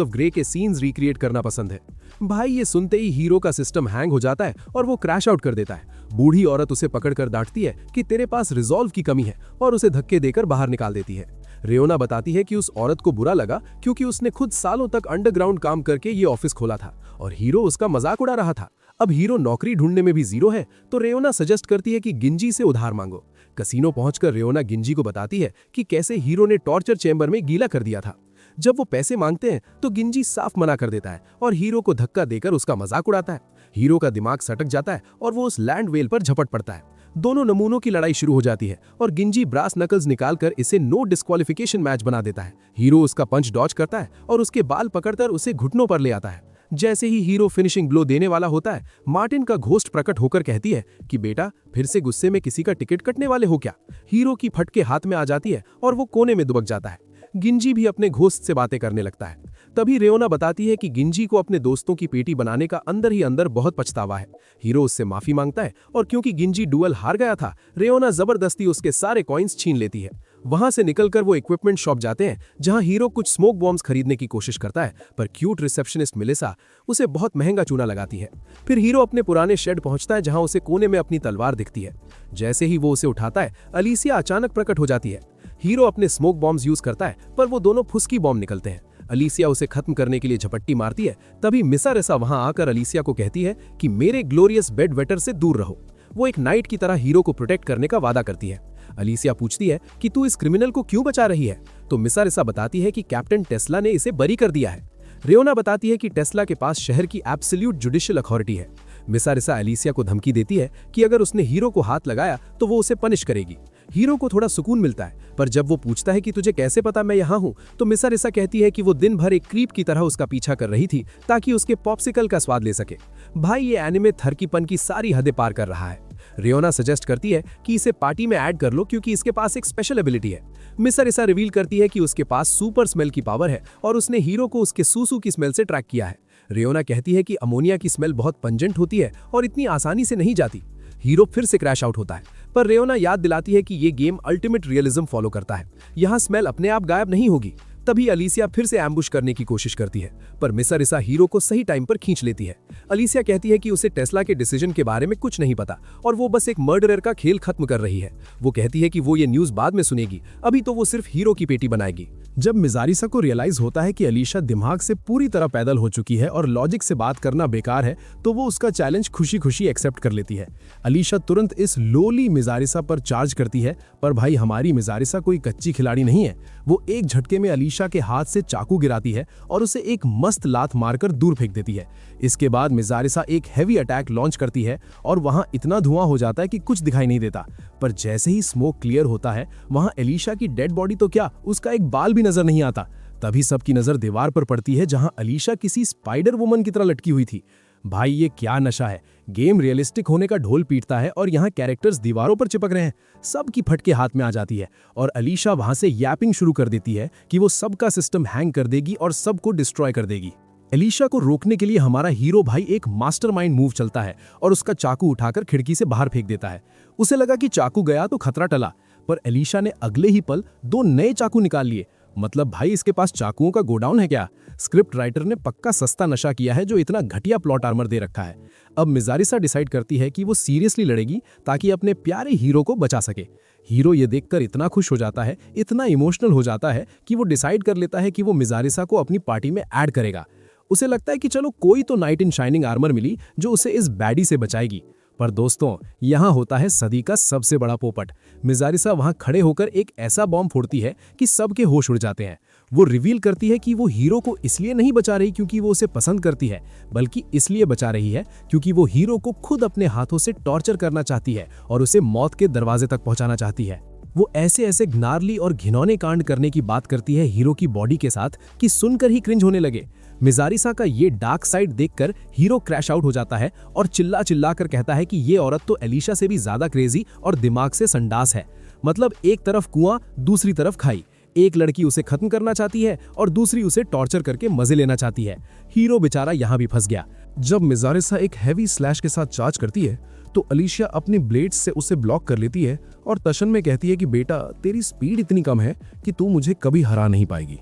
ऑफ ग्रे के सीन्स रिक्रिएट करना पसंद है। भाई ये सुनते ही हीरो का सिस्टम हैंग हो जाता है और वो क्रैश आउट कर देता है। बूढ़ी औरत उसे पकड़कर डांटती है कि तेरे पास रिजॉल्व की कमी है और उसे धक्के देकर बाहर निकाल देती है। रेयोना बताती है कि उस औरत को बुरा लगा क्योंकि उसने खुद सालों तक अंडरग्राउंड काम करके ये ऑफिस खोला था और हीरो उसका मजाक उड़ा रहा था। अब हीरो नौकरी ढूंढने में भी जीरो है, तो रेयोना सजेस्ट करती है कि गिंजी से उधार मांगो। कसीनो पहुंचकर रेयोना गिंजी को बताती है कि कैसे हीरो ने टॉर्चर चेंबर में गीला कर दिया था। जब वो पैसे मांगते हैं तो गिंजी साफ मना कर देता है और हीरो को धक्का देकर उसका मजाक उड़ाता है। हीरो का दिमाग सटक जाता है और वो उस लैंड वेल पर झपट पड़ता है। दोनों नमूनों की लड़ाई शुरू हो जाती है और गिंजी ब्रास नकल्स निकालकर इसे नो डिस्क्वालिफिकेशन मैच बना देता है। हीरो उसका पंच डॉज करता है और उसके बाल पकड़कर उसे घुटनों पर ले आता है। जैसे ही हीरो फिनिशिंग ब्लो देने वाला होता है, मार्टिन का घोस्ट प्रकट होकर कहती है कि बेटा, फिर से गुस्से में किसी का टिकट कटने वाले हो क्या। हीरो की फटके हाथ में आ जाती है और वो कोने में दुबक जाता है। गिंजी भी अपने घोस्ट से बातें करने लगता है। तभी रेयोना बताती है कि गिंजी को अपने दोस्तों की पेटी बनाने का अंदर ही अंदर बहुत पछतावा है। हीरो उससे माफी मांगता है और क्योंकि गिंजी डुअल हार गया था, रेयोना जबरदस्ती उसके सारे कॉइन्स छीन लेती है। वहां से निकलकर वो इक्विपमेंट शॉप जाते हैं जहां हीरो कुछ स्मोक बॉम्ब्स खरीदने की कोशिश करता है, पर क्यूट रिसेप्शनिस्ट मेलिसा उसे बहुत महंगा चूना लगाती है। फिर हीरो अपने पुराने शेड पहुंचता है जहां उसे कोने में अपनी तलवार दिखती है। जैसे ही वो उसे उठाता है, अलीसिया अचानक प्रकट हो जाती है। हीरो अपने स्मोक बॉम्ब्स यूज करता है, पर वो दोनों फुस्की बॉम्ब निकलते हैं। अलीसिया उसे खत्म करने के लिए झपट्टी मारती है। तभी मिसा रेसा वहां आकर अलीसिया को कहती है कि मेरे ग्लोरियस बेड वेटर से दूर रहो। वो एक नाइट की तरह हीरो को प्रोटेक्ट करने का वादा करती है। अलीसिया पूछती है कि तू इस क्रिमिनल को क्यों बचा रही है, तो मिसा रेसा बताती है कि कैप्टन टेस्ला ने इसे बरी कर दिया है। रेयोना बताती है कि टेस्ला के पास शहर की एब्सोल्यूट जुडिशियल अथॉरिटी है। मिसा रेसा अलीसिया को धमकी देती है कि अगर उसने हीरो को हाथ लगाया तो वो उसे पनिश करेगी। हीरो को थोड़ा सुकून मिलता है, पर जब वो पूछता है कि तुझे कैसे पता मैं यहाँ हूँ, तो मिसा रेसा कहती है कि वो दिन भर एक क्रीप की तरह उसका पीछा कर रही थी ताकि उसके पॉप्सिकल का स्वाद ले सके। भाई, ये एनिमे थरकीपन की सारी हदें पार कर रहा है। रेयोना सजेस्ट करती है कि इसे पार्टी में ऐड कर लो क्योंकि इसके पास एक स्पेशल एबिलिटी है। मिसा रेसा रिवील करती है कि उसके पास सुपर स्मेल की पावर है और उसने हीरो को उसके सूसू की स्मेल से ट्रैक किया है। रेयोना कहती है कि अमोनिया की स्मेल बहुत पंजेंट होती है और इतनी आसानी से नहीं जाती। हीरो फिर से क्रैश आउट होता है, पर रेयोना याद दिलाती है कि ये गेम अल्टीमेट रियलिज्म फॉलो करता है। यहाँ स्मेल अपने आप गायब नहीं होगी। तभी अलीसिया फिर से एम्बुश करने की कोशिश करती है, पर मिसा रेसा हीरो को सही टाइम पर खींच लेती है। अलीसिया कहती है कि उसे टेस्ला के डिसीजन के बारे में कुछ नहीं पता और वो बस एक मर्डरर का खेल खत्म कर रही है। वो कहती है कि वो ये न्यूज बाद में सुनेगी, अभी तो वो सिर्फ हीरो की पेटी बनाएगी। जब मिजारिसा को रियलाइज होता है कि अलीशा दिमाग से पूरी तरह पैदल हो चुकी है और लॉजिक से बात करना बेकार है, तो वो उसका चैलेंज खुशी खुशी एक्सेप्ट कर लेती है। अलीशा तुरंत इस लोली मिजारिसा पर चार्ज करती है, पर भाई हमारी मिजारिसा कोई कच्ची खिलाड़ी नहीं है। वो एक झटके में अलीशा के हाथ से चाकू गिराती है और उसे एक मस्त लात मारकर दूर फेंक देती है। इसके बाद मिजारिसा एक हैवी अटैक लॉन्च करती है और वहां इतना धुआं हो जाता है कि कुछ दिखाई नहीं देता। पर जैसे ही स्मोक क्लियर होता है, वहां अलीशा की डेड बॉडी तो क्या, उसका एक बाल भी नजर नहीं आता। तभी सबकी नजर दीवार पर पड़ती है जहां अलीशा किसी स्पाइडर वुमन की तरह लटकी हुई थी। भाई, ये क्या नशा है। गेम रियलिस्टिक होने का ढोल पीटता है और यहाँ कैरेक्टर्स दीवारों पर चिपक रहे हैं। सबकी फटके हाथ में आ जाती है और अलीशा वहां से यापिंग शुरू कर देती है कि वो सबका सिस्टम हैंग कर देगी और सबको डिस्ट्रॉय कर देगी। अलीशा को रोकने के लिए हमारा हीरो भाई एक मास्टरमाइंड मूव चलता है और उसका चाकू उठाकर खिड़की से बाहर फेंक देता है। उसे लगा कि चाकू गया तो खतरा टला, पर अलीशा ने अगले ही पल 2 नए चाकू निकाल लिए। मतलब भाई, इसके पास चाकुओं का गोडाउन है क्या। स्क्रिप्ट राइटर ने पक्का सस्ता नशा किया है जो इतना घटिया प्लॉट आर्मर दे रखा है। अब मिजारिसा डिसाइड करती है कि वो सीरियसली लड़ेगी ताकि अपने प्यारे हीरो को बचा सके। हीरो ये देखकर इतना खुश हो जाता है, इतना इमोशनल हो जाता है कि वो डिसाइड कर लेता है कि वो मिजारिसा को अपनी पार्टी में ऐड करेगा। उसे लगता है कि चलो कोई तो नाइट इन शाइनिंग आर्मर मिली जो उसे इस बैडी से बचाएगी। पर दोस्तों, यहाँ होता है सदी का सबसे बड़ा पोपट। मिजारिसा वहां खड़े होकर एक ऐसा बॉम्ब फोड़ती है कि सबके होश उड़ जाते हैं। वो रिवील करती है कि वो हीरो को इसलिए नहीं बचा रही क्योंकि वो उसे पसंद करती है, बल्कि इसलिए बचा रही है क्योंकि वो हीरो को खुद अपने हाथों से टॉर्चर करना चाहती है और उसे मौत के दरवाजे तक पहुंचाना चाहती है। वो ऐसे ऐसे gnarly और घिनौने कांड करने की बात करती है हीरो की बॉडी के साथ कि सुनकर ही क्रिंज होने लगे। मिजारिसा का ये डार्क साइड देखकर हीरो क्रैश आउट हो जाता है और चिल्ला चिल्ला कर कहता है कि ये औरत तो अलीशा से भी ज्यादा क्रेजी और दिमाग से संडास है। मतलब एक तरफ कुआं, दूसरी तरफ खाई। एक लड़की उसे खत्म करना चाहती है और दूसरी उसे टॉर्चर करके मजे लेना चाहती है। हीरो बेचारा यहाँ भी फंस गया। जब मिजारिसा एक हैवी स्लैश के साथ चार्ज करती है तो अलीशा अपनी ब्लेड्स से उसे ब्लॉक कर लेती है और तशन में कहती है कि बेटा, तेरी स्पीड इतनी कम है कि तू मुझे कभी हरा नहीं पाएगी।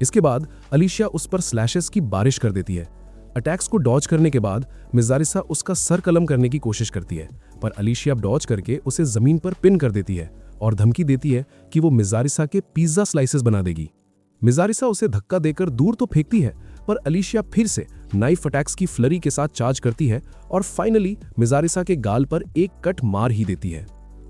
इसके बाद अलीशा उस पर स्लैशेस की बारिश कर देती है। अटैक्स को डॉज करने के बाद मिजारिसा उसका सर कलम करने की कोशिश करती है, पर अलीशा डॉज करके उसे जमीन पर पिन कर देती है। और धमकी देती है कि वो मिजारिसा के पिज्जा स्लाइसेस बना देगी। मिजारिसा उसे धक्का देकर दूर तो फेंकती है, पर अलीशिया फिर से नाइफ अटैक्स की फ्लरी के साथ चार्ज करती है और फाइनली मिजारिसा के गाल पर एक कट मार ही देती है।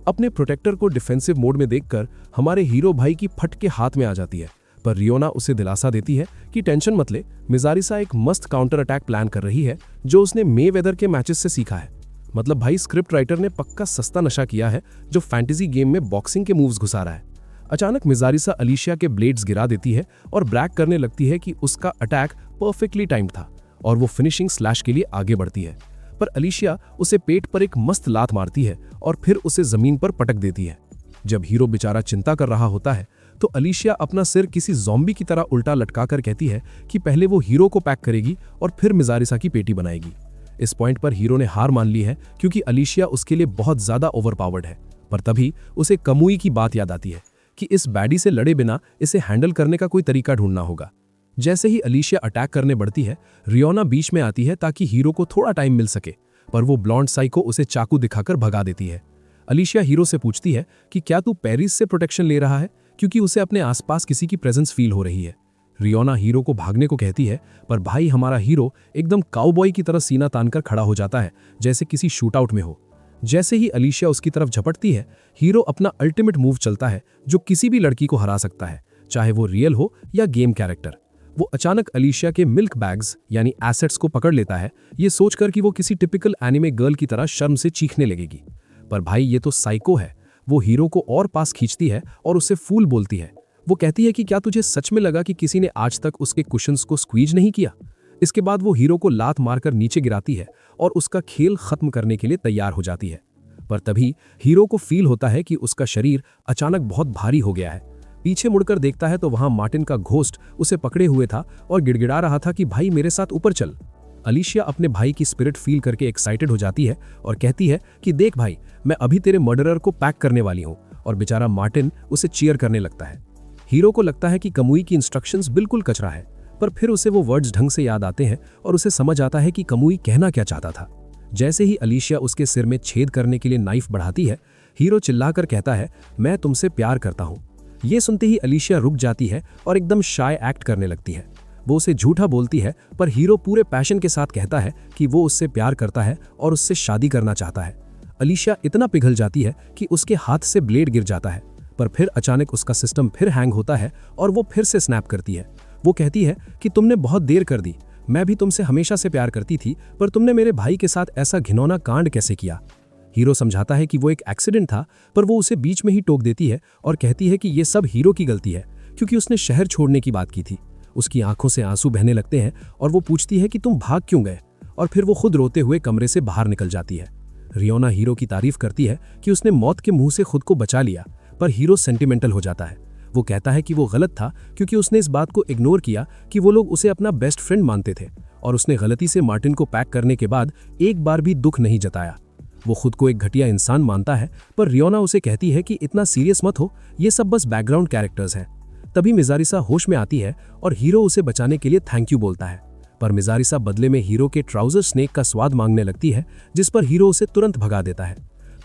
अपने प्रोटेक्टर को डिफेंसिव मोड में देखकर हमारे हीरो भाई की फट के हाथ में आ जाती है, पर रियोना उसे दिलासा देती है कि टेंशन मत ले, मिजारिसा एक मस्त काउंटर अटैक प्लान कर रही है जो उसने मेवेदर के मैचेस से सीखा है। मतलब भाई स्क्रिप्ट राइटर ने पक्का सस्ता नशा किया है जो फैंटेसी गेम में बॉक्सिंग के मूव्स घुसा रहा है। अचानक मिजारिसा अलीशिया के ब्लेड्स गिरा देती है और ब्रैग करने लगती है कि उसका अटैक परफेक्टली टाइम्ड था और वो फिनिशिंग स्लैश के लिए आगे बढ़ती है, पर अलीशिया उसे पेट पर एक मस्त लात मारती है और फिर उसे जमीन पर पटक देती है। जब हीरो बेचारा चिंता कर रहा होता है तो अलीशिया अपना सिर किसी ज़ॉम्बी की तरह उल्टा लटकाकर कहती है कि पहले वो हीरो को पैक करेगी और फिर मिजारिसा की पेटी बनाएगी। इस पॉइंट पर हीरो ने हार मान ली है क्योंकि अलीशिया उसके लिए बहुत ज्यादा ओवरपावर्ड है, पर तभी उसे कमुई की बात याद आती है कि इस बैडी से लड़े बिना इसे हैंडल करने का कोई तरीका ढूंढना होगा। जैसे ही अलीशिया अटैक करने बढ़ती है, रियोना बीच में आती है ताकि हीरो को थोड़ा टाइम मिल सके, पर वो ब्लॉन्ड साइको उसे चाकू दिखाकर भगा देती है। अलीशिया हीरो से पूछती है कि क्या तू पेरिस से प्रोटेक्शन ले रहा है, क्योंकि उसे अपने आसपास किसी की प्रेजेंस फील हो रही है। रियोना हीरो को भागने को कहती है, पर भाई हमारा हीरो एकदम काउबॉय की तरह सीना तानकर खड़ा हो जाता है जैसे किसी शूटआउट में हो। जैसे ही अलीशिया उसकी तरफ झपटती है, हीरो अपना अल्टीमेट मूव चलता है जो किसी भी लड़की को हरा सकता है, चाहे वो रियल हो या गेम कैरेक्टर। वो अचानक अलीशिया के मिल्क बैग्स यानी एसेट्स को पकड़ लेता है, ये सोचकर कि वो किसी टिपिकल एनिमे गर्ल की तरह शर्म से चीखने लगेगी। पर भाई ये तो साइको है। वो हीरो को और पास खींचती है और उससे फूल बोलती है। वो कहती है कि क्या तुझे सच में लगा कि किसी ने आज तक उसके कुशन्स को स्क्वीज नहीं किया। इसके बाद वो हीरो को लात मारकर नीचे गिराती है और उसका खेल खत्म करने के लिए तैयार हो जाती है। पर तभी हीरो को फील होता है कि उसका शरीर अचानक बहुत भारी हो गया है। पीछे मुड़कर देखता है तो वहां मार्टिन का घोस्ट उसे पकड़े हुए था और गिड़गिड़ा रहा था कि भाई मेरे साथ ऊपर चल। अलीशिया अपने भाई की स्पिरिट फील करके एक्साइटेड हो जाती है और कहती है कि देख भाई, मैं अभी तेरे मर्डरर को पैक करने वाली हूँ, और बेचारा मार्टिन उसे चीयर करने लगता है। हीरो को लगता है कि कमुई की इंस्ट्रक्शंस बिल्कुल कचरा है, पर फिर उसे वो वर्ड्स ढंग से याद आते हैं और उसे समझ आता है कि कमुई कहना क्या चाहता था। जैसे ही अलीशिया उसके सिर में छेद करने के लिए नाइफ बढ़ाती है, हीरो चिल्लाकर कहता है, मैं तुमसे प्यार करता हूँ। ये सुनते ही अलीशिया रुक जाती है और एकदम शाय एक्ट करने लगती है। वो उसे झूठा बोलती है, पर हीरो पूरे पैशन के साथ कहता है कि वो उससे प्यार करता है और उससे शादी करना चाहता है। अलीशिया इतना पिघल जाती है कि उसके हाथ से ब्लेड गिर जाता है, पर फिर अचानक उसका सिस्टम फिर हैंग होता है और वो फिर से स्नैप करती है। वो कहती है कि तुमने बहुत देर कर दी, मैं भी तुमसे हमेशा से प्यार करती थी, पर तुमने मेरे भाई के साथ ऐसा घिनौना कांड कैसे किया। हीरो समझाता है कि वो एक एक्सीडेंट था, पर वो उसे बीच में ही टोक देती है और कहती है कि ये सब हीरो की गलती है क्योंकि उसने शहर छोड़ने की बात की थी। उसकी आंखों से आंसू बहने लगते हैं और वो पूछती है कि तुम भाग क्यों गए, और फिर वो खुद रोते हुए कमरे से बाहर निकल जाती है। रियोना हीरो की तारीफ करती है कि उसने मौत के मुंह से खुद को बचा लिया, पर हीरो सेंटिमेंटल हो जाता है। वो कहता है कि वो गलत था क्योंकि उसने इस बात को इग्नोर किया कि वो लोग उसे अपना बेस्ट फ्रेंड मानते थे, और उसने गलती से मार्टिन को पैक करने के बाद एक बार भी दुख नहीं जताया। वो खुद को एक घटिया इंसान मानता है, पर रियोना उसे कहती है कि इतना सीरियस मत हो, ये सब बस बैकग्राउंड कैरेक्टर्स हैं। तभी मिजारिसा होश में आती है और हीरो उसे बचाने के लिए थैंक यू बोलता है, पर मिजारिसा बदले में हीरो के ट्राउजर स्नेक का स्वाद मांगने लगती है, जिस पर हीरो उसे तुरंत भगा देता है।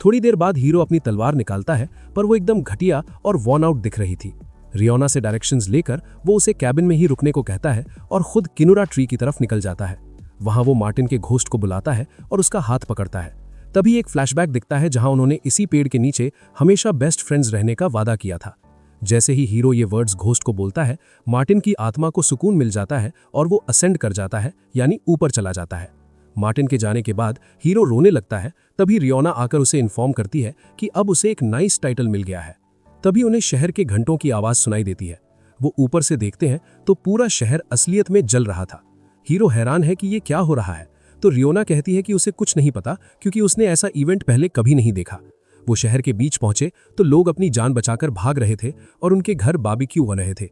थोड़ी देर बाद हीरो अपनी तलवार निकालता है, पर वो एकदम घटिया और वॉर्न आउट दिख रही थी। रियोना से डायरेक्शंस लेकर वो उसे कैबिन में ही रुकने को कहता है और खुद किनुरा ट्री की तरफ निकल जाता है। वहां वो मार्टिन के घोस्ट को बुलाता है और उसका हाथ पकड़ता है। तभी एक फ्लैशबैक दिखता है जहां उन्होंने इसी पेड़ के नीचे हमेशा बेस्ट फ्रेंड्स रहने का वादा किया था। जैसे ही हीरो ये वर्ड्स घोस्ट को बोलता है, मार्टिन की आत्मा को सुकून मिल जाता है और वो असेंड कर जाता है, यानी ऊपर चला जाता है। मार्टिन के जाने के बाद हीरो रोने लगता है। तभी रियोना आकर उसे इन्फॉर्म करती है कि अब उसे एक नाइस टाइटल मिल गया है। तभी उन्हें शहर के घंटों की आवाज सुनाई देती है। वो ऊपर से देखते हैं तो पूरा शहर असलियत में जल रहा था। हीरो हैरान है कि ये क्या हो रहा है, तो रियोना कहती है कि उसे कुछ नहीं पता क्योंकि उसने ऐसा इवेंट पहले कभी नहीं देखा। वो शहर के बीच पहुंचे तो लोग अपनी जान बचाकर भाग रहे थे और उनके घर बारबेक्यू बन रहे थे।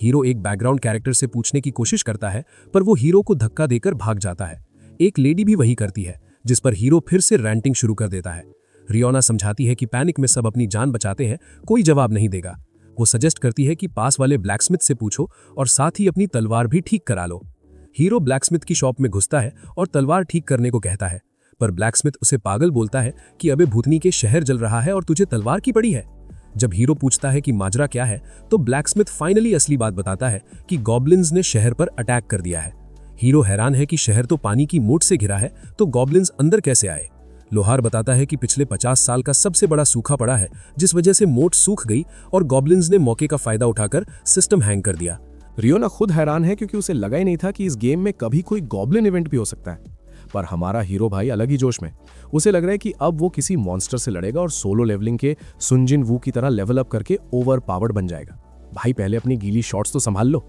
हीरो एक बैकग्राउंड कैरेक्टर से पूछने की कोशिश करता है, पर वो हीरो को धक्का देकर भाग जाता है। एक लेडी भी वही करती है, जिस पर हीरो फिर से रैंटिंग शुरू कर देता है। रियोना समझाती है कि पैनिक में सब अपनी जान बचाते हैं, कोई जवाब नहीं देगा। वो सजेस्ट करती है कि पास वाले ब्लैकस्मिथ से पूछो और साथ ही अपनी तलवार भी ठीक करा लो। हीरो ब्लैकस्मिथ की शॉप में घुसता है और तलवार ठीक करने को कहता है, पर ब्लैकस्मिथ उसे पागल बोलता है कि अबे भूतनी के शहर जल रहा है और तुझे तलवार की पड़ी है। जब हीरो पूछता है कि माजरा क्या है, तो ब्लैकस्मिथ फाइनली असली बात बताता है कि गॉब्लिन्स ने शहर पर अटैक कर दिया है। हीरो हैरान है कि शहर तो पानी की मोट से घिरा है, तो गॉब्लिन्स अंदर कैसे आए। लोहार बताता है कि पिछले 50 साल का सबसे बड़ा सूखा पड़ा है, जिस वजह से मोट सूख गई और गॉब्लिन्स ने मौके का फायदा उठाकर सिस्टम हैंग कर दिया। रियोना खुद हैरान है क्योंकि उसे लगा ही नहीं था कि इस गेम में कभी कोई गॉब्लिन इवेंट भी हो सकता है। पर हमारा हीरो भाई अलग ही जोश में। उसे लग रहा है कि अब वो किसी मॉन्स्टर से लड़ेगा और सोलो लेवलिंग के सुनजिन वू की तरह लेवल अप करके ओवर पावर्ड बन जाएगा। भाई पहले अपनी गीली शॉट्स तो संभाल लो।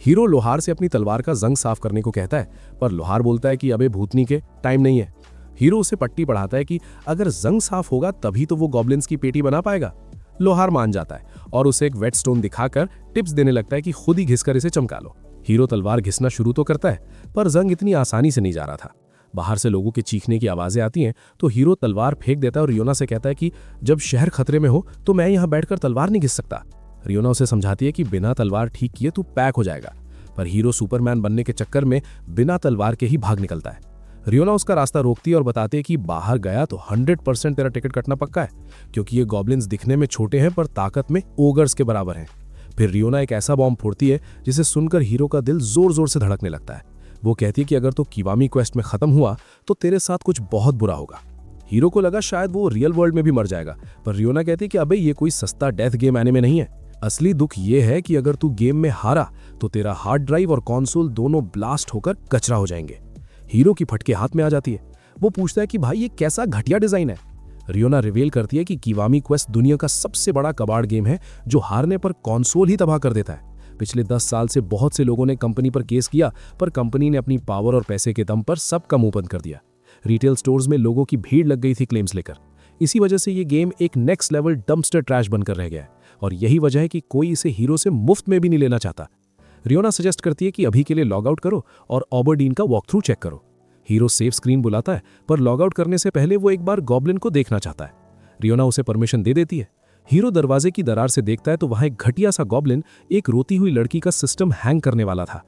हीरो लोहार से अपनी तलवार का जंग साफ करने को कहता है, पर लोहार बोलता है कि अबे भूतनी के टाइम नहीं है। हीरो उसे पट्टी पढ़ाता है कि अगर जंग साफ होगा तभी तो वो गॉब्लिन्स की पेटी बना पाएगा। लोहार मान जाता है और उसे एक वेट स्टोन दिखाकर टिप्स देने लगता है कि खुद ही घिसकर इसे चमका लो। हीरो तलवार घिसना शुरू तो करता है, पर जंग इतनी आसानी से नहीं जा रहा था। बाहर से लोगों के चीखने की आवाजें आती हैं, तो हीरो तलवार फेंक देता है और रियोना से कहता है कि जब शहर खतरे में हो तो मैं यहाँ बैठकर तलवार नहीं घिस सकता। रियोना उसे समझाती है कि बिना तलवार ठीक किए तू पैक हो जाएगा, पर हीरो सुपरमैन बनने के चक्कर में बिना तलवार के ही भाग निकलता है। रियोना उसका रास्ता रोकती है और बताती है कि बाहर गया तो 100% तेरा टिकट कटना पक्का है, क्योंकि ये गॉब्लिन्स दिखने में छोटे हैं पर ताकत में ओगर्स के बराबर हैं। फिर रियोना एक ऐसा बॉम्ब फोड़ती है जिसे सुनकर हीरो का दिल जोर जोर से धड़कने लगता है। वो कहती है कि अगर तो किवामी क्वेस्ट में खत्म हुआ तो तेरे साथ कुछ बहुत बुरा होगा। हीरो को लगा शायद वो रियल वर्ल्ड में भी मर जाएगा, पर रियोना कहती है कि अबे ये कोई सस्ता डेथ गेम एनिमे नहीं है। असली दुख ये है कि अगर तू गेम में हारा तो तेरा हार्ड ड्राइव और कंसोल दोनों ब्लास्ट होकर कचरा हो जाएंगे। हीरो की फटके हाथ में आ जाती है। वो पूछता है कि भाई ये कैसा घटिया डिजाइन है। रियोना रिवील करती है कि किवामी क्वेस्ट दुनिया का सबसे बड़ा कबाड़ गेम है जो हारने पर कंसोल ही तबाह कर देता है। पिछले 10 साल से बहुत से लोगों ने कंपनी पर केस किया, पर कंपनी ने अपनी पावर और पैसे के दम पर सबका मुंह बंद कर दिया। रिटेल स्टोर्स में लोगों की भीड़ लग गई थी क्लेम्स लेकर। इसी वजह से ये गेम एक नेक्स्ट लेवल डंपस्टर ट्रैश बनकर रह गया है, और यही वजह है कि कोई इसे हीरो से मुफ्त में भी नहीं लेना चाहता। रियोना सजेस्ट करती है कि अभी के लिए लॉग आउट करो और ऑबरडीन का वॉक थ्रू चेक करो। हीरो सेफ स्क्रीन बुलाता है, पर लॉग आउट करने से पहले वो एक बार गॉब्लिन को देखना चाहता है। रियोना उसे परमिशन दे देती है। हीरो दरवाजे की दरार से देखता है तो वहां एक घटिया सा गॉब्लिन एक रोती हुई लड़की का सिस्टम हैंग करने वाला था।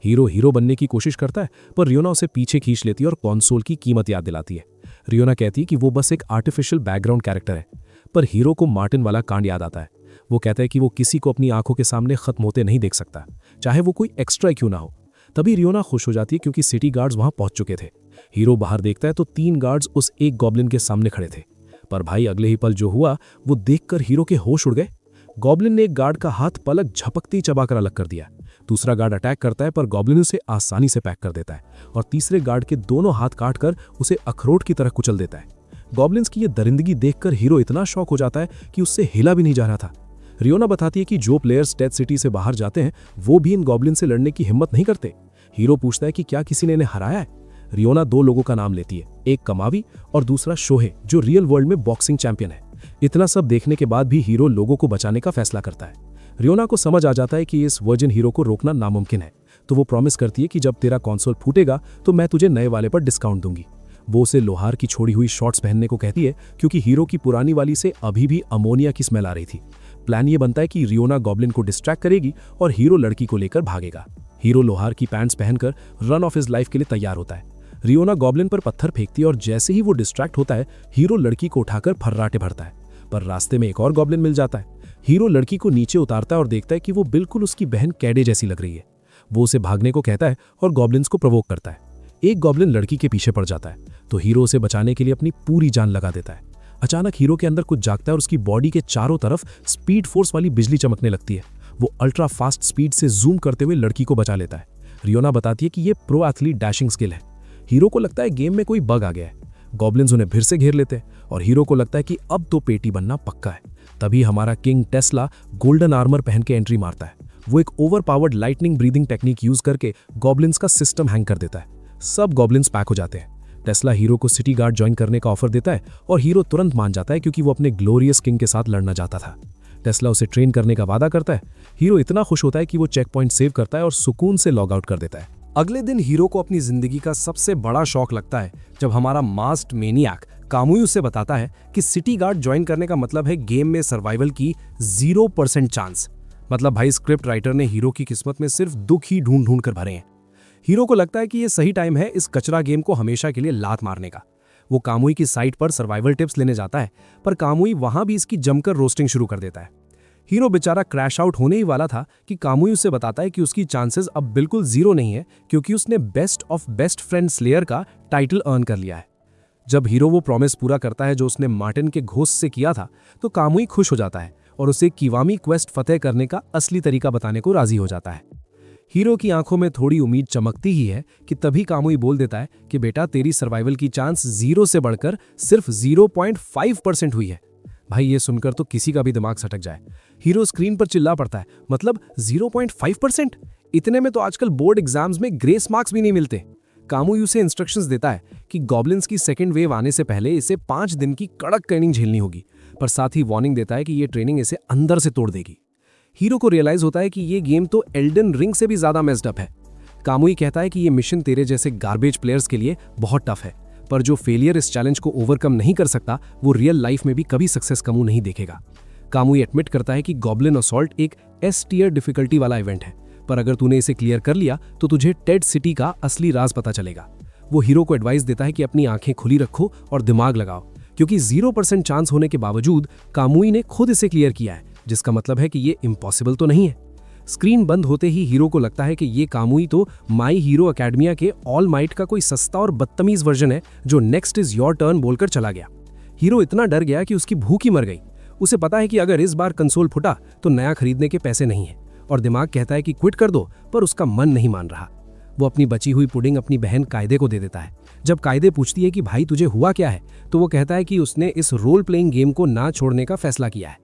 हीरो बनने की कोशिश करता है, पर रियोना उसे पीछे खींच लेती है और कंसोल की कीमत याद दिलाती है। रियोना कहती है कि वो बस एक आर्टिफिशियल बैकग्राउंड कैरेक्टर है, पर हीरो को मार्टिन वाला कांड याद आता है। वो कहता है कि वो किसी को अपनी आंखों के सामने खत्म होते नहीं देख सकता, चाहे वो कोई एक्स्ट्रा क्यों ना हो। तभी रियोना खुश हो जाती है क्योंकि सिटी गार्ड्स वहां पहुंच चुके थे। हीरो बाहर देखता है तो 3 गार्ड्स उस एक गॉब्लिन के सामने खड़े थे, पर भाई अगले ही पल जो हुआ वो देखकर हीरो के होश उड़ गए। गॉब्लिन ने एक गार्ड का हाथ पलक झपकती चबाकर अलग कर दिया। दूसरा गार्ड अटैक करता है, पर गॉब्लिन उसे आसानी से पैक कर देता है और तीसरे गार्ड के दोनों हाथ काटकर उसे अखरोट की तरह कुचल देता है। गॉब्लिन्स की ये दरिंदगी देखकर हीरो इतना शॉक हो जाता है कि उससे हिला भी नहीं जा रहा था। रियोना बताती है कि जो प्लेयर्स डेथ सिटी से बाहर जाते हैं वो भी इन गॉब्लिन से लड़ने की हिम्मत नहीं करते। हीरो पूछता है कि क्या किसी ने इन्हें हराया है। रियोना 2 लोगों का नाम लेती है, एक कमावी और दूसरा शोहे जो रियल वर्ल्ड में बॉक्सिंग चैंपियन है। इतना सब देखने के बाद भी हीरो लोगों को बचाने का फैसला करता है। रियोना को समझ आ जाता है कि इस वर्जिन हीरो को रोकना नामुमकिन है, तो वो प्रॉमिस करती है कि जब तेरा कंसोल फूटेगा तो मैं तुझे नए वाले पर डिस्काउंट दूंगी। वो उसे लोहार की छोड़ी हुई शॉर्ट्स पहनने को कहती है क्योंकि हीरो की पुरानी वाली से अभी भी अमोनिया की स्मेल आ रही थी। प्लान ये बनता है कि रियोना गॉब्लिन को डिस्ट्रैक्ट करेगी और हीरो लड़की को लेकर भागेगा। हीरो लोहार की पैंट्स पहनकर रन ऑफ हिज लाइफ के लिए तैयार होता है। रियोना गॉब्लिन पर पत्थर फेंकती है और जैसे ही वो डिस्ट्रैक्ट होता है हीरो लड़की को उठाकर फर्राटे भरता है, पर रास्ते में एक और गॉब्लिन मिल जाता है। हीरो लड़की को नीचे उतारता है और देखता है कि वो बिल्कुल उसकी बहन कैडे जैसी लग रही है। वो उसे भागने को कहता है और गॉब्लिन्स को प्रोवोक करता है। एक गॉब्लिन लड़की के पीछे पड़ जाता है, तो हीरो उसे बचाने के लिए अपनी पूरी जान लगा देता है। अचानक हीरो के अंदर कुछ जागता है और उसकी बॉडी के चारों तरफ स्पीड फोर्स वाली बिजली चमकने लगती है। वो अल्ट्रा फास्ट स्पीड से जूम करते हुए लड़की को बचा लेता है। रियोना बताती है कि ये प्रो एथलीट डैशिंग स्किल है। हीरो को लगता है गेम में कोई बग आ गया है। गॉब्लिन्स उन्हें फिर से घेर लेते हैं और हीरो को लगता है कि अब तो पेटी बनना पक्का है। तभी हमारा किंग टेस्ला गोल्डन आर्मर पहन के एंट्री मारता है। वो एक over powered lightning breathing technique use करके गॉब्लिन्स का सिस्टम हैंग कर देता है। सब गॉब्लिन्स पैक हो जाते हैं। टेस्ला हीरो को सिटी गार्ड ज्वाइन करने का ऑफर देता है और हीरो तुरंत मान जाता है क्योंकि वो अपने ग्लोरियस किंग के साथ लड़ना चाहता था। टेस्ला उसे ट्रेन करने का वादा करता है। हीरो इतना खुश होता है कि वो चेक पॉइंट सेव करता है और सुकून से लॉग आउट कर देता है। अगले दिन हीरो को अपनी जिंदगी का सबसे बड़ा शौक लगता है जब हमारा मास्ड मेनियाक कामुई उसे बताता है कि सिटी गार्ड ज्वाइन करने का मतलब है गेम में सर्वाइवल की 0% चांस। मतलब भाई स्क्रिप्ट राइटर ने हीरो की किस्मत में सिर्फ दुख ही ढूंढ ढूंढ कर भरे हैं। हीरो को लगता है कि ये सही टाइम है इस कचरा गेम को हमेशा के लिए लात मारने का। वो कामुई की साइट पर सर्वाइवल टिप्स लेने जाता है, पर कामुई वहां भी इसकी जमकर रोस्टिंग शुरू कर देता है। हीरो बेचारा क्रैश आउट होने ही वाला था कि कामुई उसे बताता है कि उसकी चांसेस अब बिल्कुल जीरो नहीं है, क्योंकि उसने best of best friend slayer का टाइटल अर्न कर लिया है। जब हीरो वो प्रॉमिस पूरा करता है जो उसने मार्टिन के घोस्ट से किया था, तो कामुई खुश हो जाता है और उसे किवामी क्वेस्ट फतेह करने का असली तरीका बताने को राजी हो जाता है। हीरो की आंखों में थोड़ी उम्मीद चमकती ही है कि तभी कामुई बोल देता है कि बेटा, तेरी सर्वाइवल की चांस 0 से बढ़कर सिर्फ 0.5% हुई है। भाई, ये सुनकर तो किसी का भी दिमाग सटक जाए। हीरो स्क्रीन पर चिल्ला पड़ता है, मतलब 0.5%? इतने में तो आजकल बोर्ड एग्जाम्स में ग्रेस मार्क्स भी नहीं मिलते। कामुई उसे इंस्ट्रक्शंस देता है कि गॉब्लिन्स की सेकेंड वेव आने से पहले इसे 5 दिन की कड़क ट्रेनिंग झेलनी होगी, पर साथ ही वार्निंग देता है कि ये ट्रेनिंग इसे अंदर से तोड़ देगी। हीरो को रियलाइज होता है कि ये गेम तो एल्डन रिंग से भी ज्यादा मेस्ड अप है। कामुई कहता है कि ये मिशन तेरे जैसे गार्बेज प्लेयर्स के लिए बहुत टफ है, पर जो फेलियर इस चैलेंज को ओवरकम नहीं कर सकता, वो रियल लाइफ में भी कभी सक्सेस का मुंह नहीं देखेगा। कामुई एडमिट करता है कि गॉब्लिन असॉल्ट एक एस टियर डिफिकल्टी वाला इवेंट है, पर अगर तूने इसे क्लियर कर लिया तो तुझे टेड सिटी का असली राज पता चलेगा। वो हीरो को एडवाइस देता है कि अपनी आंखें खुली रखो और दिमाग लगाओ, क्योंकि 0% चांस होने के बावजूद कामुई ने खुद इसे क्लियर किया है, जिसका मतलब है कि ये इम्पॉसिबल तो नहीं है। स्क्रीन बंद होते ही हीरो को लगता है कि ये कामुई तो माई हीरो अकेडमिया के ऑल माइट का कोई सस्ता और बदतमीज वर्जन है जो नेक्स्ट इज योर टर्न बोलकर चला गया। हीरो इतना डर गया कि उसकी भूख ही मर गई। उसे पता है कि अगर इस बार कंसोल फुटा तो नया खरीदने के पैसे नहीं है, और दिमाग कहता है कि क्विट कर दो, पर उसका मन नहीं मान रहा। वो अपनी बची हुई पुडिंग अपनी बहन कायदे को दे देता है। जब कायदे पूछती है कि भाई तुझे हुआ क्या है, तो वो कहता है कि उसने इस रोल प्लेइंग गेम को ना छोड़ने का फैसला किया है।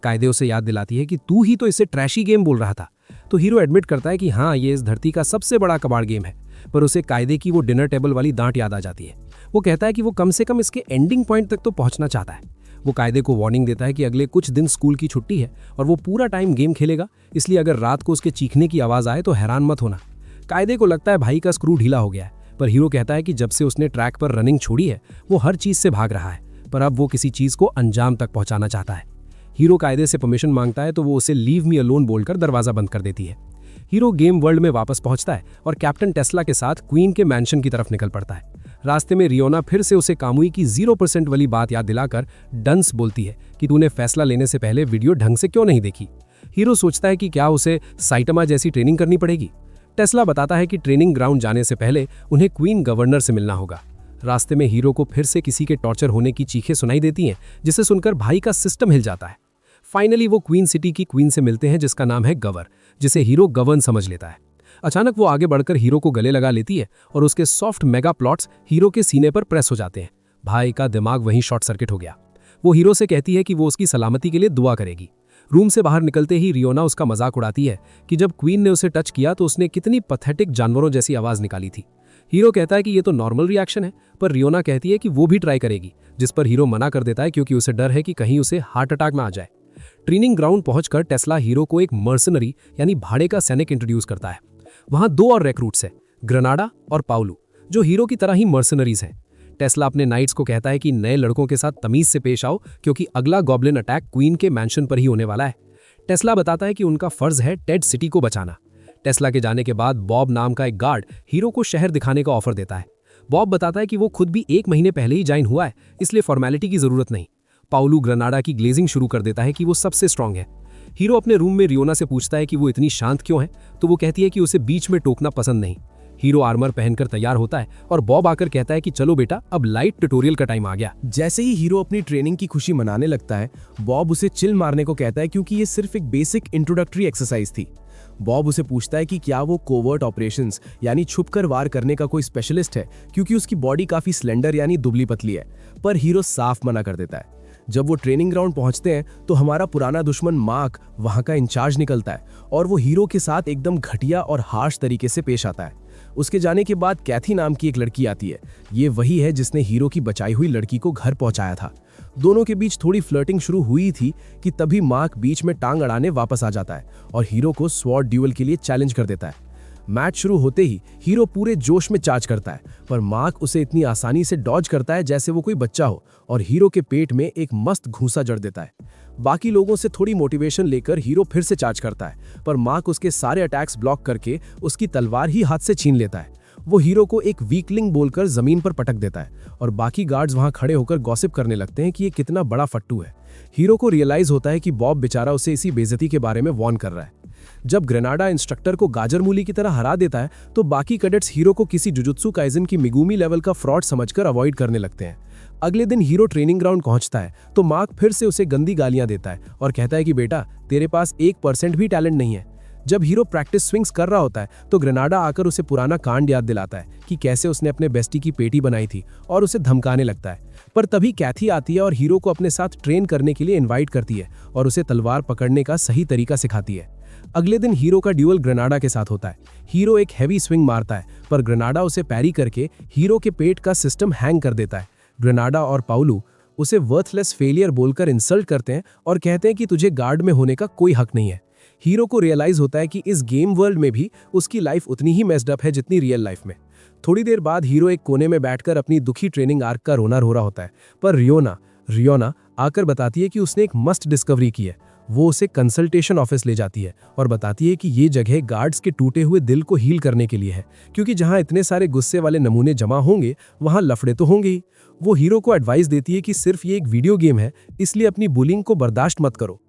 कायदे उसे याद दिलाती है कि तू ही तो इसे ट्रैशी गेम बोल रहा था। तो हीरो एडमिट करता है कि हाँ, ये इस धरती का सबसे बड़ा कबाड़ गेम है, पर उसे कायदे की वो डिनर टेबल वाली डांट याद आ जाती है। वो कहता है कि वो कम से कम इसके एंडिंग पॉइंट तक तो पहुंचना चाहता है। वो कायदे को वार्निंग देता है कि अगले कुछ दिन स्कूल की छुट्टी है और वो पूरा टाइम गेम खेलेगा, इसलिए अगर रात को उसके चीखने की आवाज़ आए तो हैरान मत होना। कायदे को लगता है भाई का स्क्रू ढीला हो गया है, पर हीरो कहता है कि जब से उसने ट्रैक पर रनिंग छोड़ी है वो हर चीज़ से भाग रहा है, पर अब वो किसी चीज़ को अंजाम तक पहुंचाना चाहता है। हीरो कायदे से परमिशन मांगता है तो वो उसे लीव मी अलोन बोलकर दरवाज़ा बंद कर देती है। हीरो गेम वर्ल्ड में वापस पहुंचता है और कैप्टन टेस्ला के साथ क्वीन के मैंशन की तरफ निकल पड़ता है। रास्ते में रियोना फिर से उसे कामुई की 0% वाली बात याद दिलाकर डंस बोलती है कि तूने फैसला लेने से पहले वीडियो ढंग से क्यों नहीं देखी। हीरो सोचता है कि क्या उसे साइटमा जैसी ट्रेनिंग करनी पड़ेगी। टेस्ला बताता है कि ट्रेनिंग ग्राउंड जाने से पहले उन्हें क्वीन गवर्नर से मिलना होगा। रास्ते में हीरो को फिर से किसी के टॉर्चर होने की चीखें सुनाई देती हैं, जिसे सुनकर भाई का सिस्टम हिल जाता है। फाइनली वो क्वीन सिटी की क्वीन से मिलते हैं, जिसका नाम है गवर, जिसे हीरो गवर्न समझ लेता है। अचानक वो आगे बढ़कर हीरो को गले लगा लेती है और उसके सॉफ्ट मेगा प्लॉट्स हीरो के सीने पर प्रेस हो जाते हैं। भाई का दिमाग वहीं शॉर्ट सर्किट हो गया। वो हीरो से कहती है कि वो उसकी सलामती के लिए दुआ करेगी। रूम से बाहर निकलते ही रियोना उसका मजाक उड़ाती है कि जब क्वीन ने उसे टच किया तो उसने कितनी पैथेटिक जानवरों जैसी आवाज निकाली थी। हीरो कहता है कि ये तो नॉर्मल रिएक्शन है, पर रियोना कहती है कि वो भी ट्राई करेगी, जिस पर हीरो मना कर देता है क्योंकि उसे डर है कि कहीं उसे हार्ट अटैक में आ जाए। ट्रेनिंग ग्राउंड पहुंचकर टेस्ला हीरो को एक मर्सनरी यानी भाड़े का सैनिक इंट्रोड्यूस करता है। वहां 2 और रिक्रूट्स हैं, ग्रेनाडा और पाउलू, जो हीरो की तरह ही मर्सनरीज हैं। टेस्ला अपने नाइट्स को कहता है कि नए लड़कों के साथ तमीज से पेश आओ, क्योंकि अगला गॉब्लिन अटैक क्वीन के मैंशन पर ही होने वाला है। टेस्ला बताता है कि उनका फर्ज है टेड सिटी को बचाना। टेस्ला के जाने के बाद बॉब नाम का एक गार्ड हीरो को शहर दिखाने का ऑफर देता है। बॉब बताता है कि वो खुद भी 1 महीने पहले ही ज्वाइन हुआ है, इसलिए फॉर्मेलिटी की जरूरत नहीं। पाउलू ग्रेनाडा की ग्लेजिंग शुरू कर देता है कि वो सबसे स्ट्रांग है। हीरो अपने रूम में रियोना से पूछता है कि वो इतनी शांत क्यों है, तो वो कहती है कि उसे बीच में टोकना पसंद नहीं। हीरो आर्मर पहनकर तैयार होता है और बॉब आकर कहता है कि चलो बेटा, अब लाइट ट्यूटोरियल का टाइम आ गया। जैसे ही हीरो अपनी ट्रेनिंग की खुशी मनाने लगता है, बॉब उसे चिल मारने को कहता है, क्योंकि ये सिर्फ एक बेसिक इंट्रोडक्टरी एक्सरसाइज थी। बॉब उसे पूछता है कि क्या वो कोवर्ट ऑपरेशंस यानी छुपकर वार करने का कोई स्पेशलिस्ट है, क्योंकि उसकी बॉडी काफी स्लेंडर यानी दुबली पतली है, पर हीरो साफ मना कर देता है। जब वो ट्रेनिंग ग्राउंड पहुंचते हैं तो हमारा पुराना दुश्मन मार्क वहां का इंचार्ज निकलता है और वो हीरो के साथ एकदम घटिया और हार्श तरीके से पेश आता है। उसके जाने के बाद कैथी नाम की एक लड़की आती है। ये वही है जिसने हीरो की बचाई हुई लड़की को घर पहुंचाया था। दोनों के बीच थोड़ी फ्लर्टिंग शुरू हुई थी कि तभी मार्क बीच में टांग अड़ाने वापस आ जाता है और हीरो को स्वॉर्ड ड्यूअल के लिए चैलेंज कर देता है। मैच शुरू होते ही हीरो पूरे जोश में चार्ज करता है, पर मार्क उसे इतनी आसानी से डॉज करता है जैसे वो कोई बच्चा हो और हीरो के पेट में एक मस्त घूंसा जड़ देता है। बाकी लोगों से थोड़ी मोटिवेशन लेकर हीरो फिर से चार्ज करता है, पर मार्क उसके सारे अटैक्स ब्लॉक करके उसकी तलवार ही हाथ से छीन लेता है। वो हीरो को एक वीकलिंग बोलकर जमीन पर पटक देता है और बाकी गार्ड्स वहां खड़े होकर गॉसिप करने लगते हैं कि ये कितना बड़ा फट्टू है। हीरो को रियलाइज होता है कि बॉब बेचारा उसे इसी बेइज्जती के बारे में वार्न कर रहा है। जब ग्रेनाडा इंस्ट्रक्टर को गाजर मूली की तरह हरा देता है तो बाकी कैडेट्स हीरो को किसी जुजुत्सु काइजन की मिगुमी लेवल का फ्रॉड समझकर अवॉइड करने लगते हैं। अगले दिन हीरो ट्रेनिंग ग्राउंड पहुंचता है तो मार्क फिर से उसे गंदी गालियां देता है और कहता है कि बेटा तेरे पास 1% भी टैलेंट नहीं है। जब हीरो प्रैक्टिस स्विंग्स कर रहा होता है तो ग्रेनाडा आकर उसे पुराना कांड याद दिलाता है कि कैसे उसने अपने बेस्टी की पेटी बनाई थी और उसे धमकाने लगता है। पर तभी कैथी आती है और हीरो को अपने साथ ट्रेन करने के लिए इनवाइट करती है और उसे तलवार पकड़ने का सही तरीका सिखाती है। अगले दिन हीरो का ड्यूअल ग्रेनाडा के साथ होता है। हीरो एक हैवी स्विंग मारता है पर ग्रेनाडा उसे पैरी करके हीरो के पेट का सिस्टम हैंग कर देता है। ग्रेनाडा और पाउलू उसे वर्थलेस फेलियर बोलकर इंसल्ट करते हैं और कहते हैं कि तुझे गार्ड में होने का कोई हक नहीं है। हीरो को रियलाइज होता है कि इस गेम वर्ल्ड में भी उसकी लाइफ उतनी ही मेस्ड अप है जितनी रियल लाइफ में। थोड़ी देर बाद हीरो एक कोने में बैठकर अपनी दुखी ट्रेनिंग आर्क का रोना रो रहा होता है, पर रियोना आकर बताती है कि उसने एक मस्ट डिस्कवरी की है। वो उसे कंसल्टेशन ऑफिस ले जाती है और बताती है कि ये जगह गार्ड्स के टूटे हुए दिल को हील करने के लिए है, क्योंकि जहां इतने सारे गुस्से वाले नमूने जमा होंगे वहां लफड़े तो होंगे ही। वो हीरो को एडवाइस देती है कि सिर्फ ये एक वीडियो गेम है, इसलिए अपनी बुलिंग को बर्दाश्त मत करो।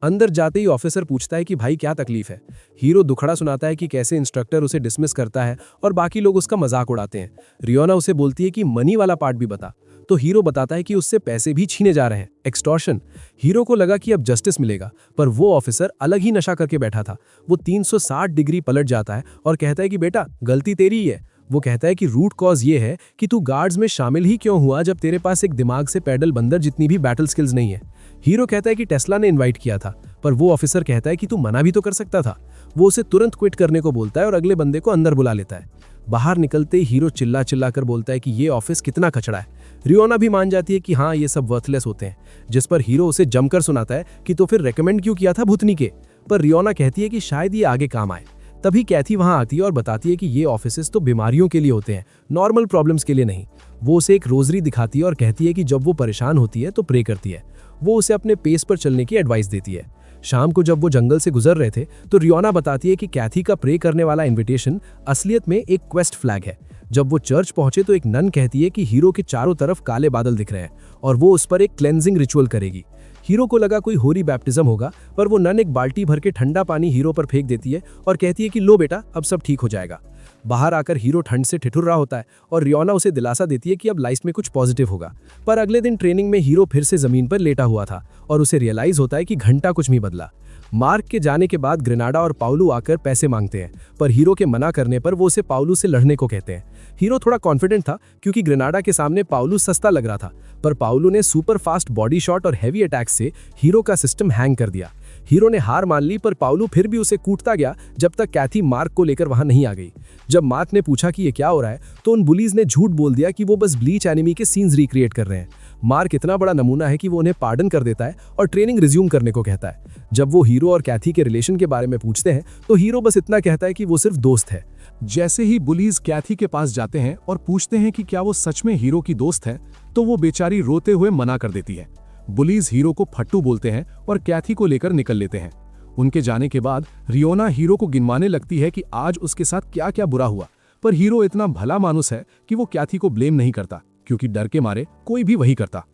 अंदर जाते ही ऑफिसर पूछता है कि भाई क्या तकलीफ है। हीरो दुखड़ा सुनाता है कि कैसे इंस्ट्रक्टर उसे डिसमिस करता है और बाकी लोग उसका मजाक उड़ाते हैं। रियोना उसे बोलती है कि मनी वाला पार्ट भी बता, तो हीरो बताता है कि उससे पैसे भी छीने जा रहे हैं, एक्सटॉर्शन। हीरो को लगा कि अब जस्टिस मिलेगा, पर वो ऑफिसर अलग ही नशा करके बैठा था। वो 360 डिग्री पलट जाता है और कहता है कि बेटा गलती तेरी ही है। वो कहता है कि रूट कॉज ये है कि तू गार्ड्स में शामिल ही क्यों हुआ जब तेरे पास एक दिमाग से पैडल बंदर जितनी भी बैटल स्किल्स नहीं है। हीरो कहता है कि टेस्ला ने इनवाइट किया था, पर वो ऑफिसर कहता है कि तू मना भी तो कर सकता था। वो उसे तुरंत क्विट करने को बोलता है और अगले बंदे को अंदर बुला लेता है। बाहर निकलते ही हीरो चिल्ला चिल्ला कर बोलता है कि ये ऑफिस कितना कचड़ा है। रियोना भी मान जाती है कि हाँ ये सब वर्थलेस होते हैं, जिस पर हीरो उसे जमकर सुनाता है कि तो फिर रेकमेंड क्यों किया था भूतनी के। पर रियोना कहती है कि शायद ये आगे काम आए। तभी कैथी वहां आती है और बताती है कि ये ऑफिसेस तो बीमारियों के लिए होते हैं, नॉर्मल प्रॉब्लम्स के लिए नहीं। वो उसे एक रोजरी दिखाती है और कहती है कि जब वो परेशान होती है तो प्रे करती है। वो उसे अपने पेस पर चलने की एडवाइस देती है। शाम को जब वो जंगल से गुजर रहे थे तो रियोना बताती है कि कैथी का प्रे करने वाला इनविटेशन असलियत में एक क्वेस्ट फ्लैग है। जब वो चर्च पहुंचे तो एक नन कहती है कि हीरो के चारों तरफ काले बादल दिख रहे हैं और वो उस पर एक क्लेंजिंग रिचुअल करेगी। हीरो को लगा कोई होरी बैप्टिज्म होगा, पर वो नन एक बाल्टी भर के ठंडा पानी हीरो पर फेंक देती है और कहती है कि लो बेटा अब सब ठीक हो जाएगा। बाहर आकर हीरो ठंड से ठिठुर रहा होता है और रियोना उसे दिलासा देती है कि अब लाइफ में कुछ पॉजिटिव होगा। पर अगले दिन ट्रेनिंग में हीरो फिर से जमीन पर लेटा हुआ था और उसे रियलाइज होता है कि घंटा कुछ नहीं बदला। मार्क के जाने के बाद ग्रेनाडा और पाउलू आकर पैसे मांगते हैं, पर हीरो के मना करने पर वो उसे पाउलू से लड़ने को कहते हैं। हीरो थोड़ा कॉन्फिडेंट था क्योंकि ग्रेनाडा के सामने पाउलू सस्ता लग रहा था, पर पाउलू ने सुपर फास्ट बॉडी शॉट और हैवी अटैक से हीरो का सिस्टम हैंग कर दिया। हीरो ने हार मान ली, पर पाउलू फिर भी उसे कूटता गया जब तक कैथी मार्क को लेकर वहां नहीं आ गई। जब मार्क ने पूछा कि ये क्या हो रहा है तो उन बुलीज ने झूठ बोल दिया कि वो बस ब्लीच एनिमी के सीन्स रिक्रिएट कर रहे हैं। मार्क इतना बड़ा नमूना है कि वो उन्हें पार्डन कर देता है और ट्रेनिंग रिज्यूम करने को कहता है। जब वो हीरो और कैथी के रिलेशन के बारे में पूछते हैं तो हीरो बस इतना कहता है कि वो सिर्फ दोस्त है। जैसे ही बुलीज कैथी के पास जाते हैं और पूछते हैं कि क्या वो सच में हीरो की दोस्त है, तो वो बेचारी रोते हुए मना कर देती है। बुलीज हीरो को फट्टू बोलते हैं और कैथी को लेकर निकल लेते हैं। उनके जाने के बाद रियोना हीरो को गिनवाने लगती है कि आज उसके साथ क्या क्या बुरा हुआ, पर हीरो इतना भला मानुस है कि वो कैथी को ब्लेम नहीं करता, क्योंकि डर के मारे कोई भी वही करता।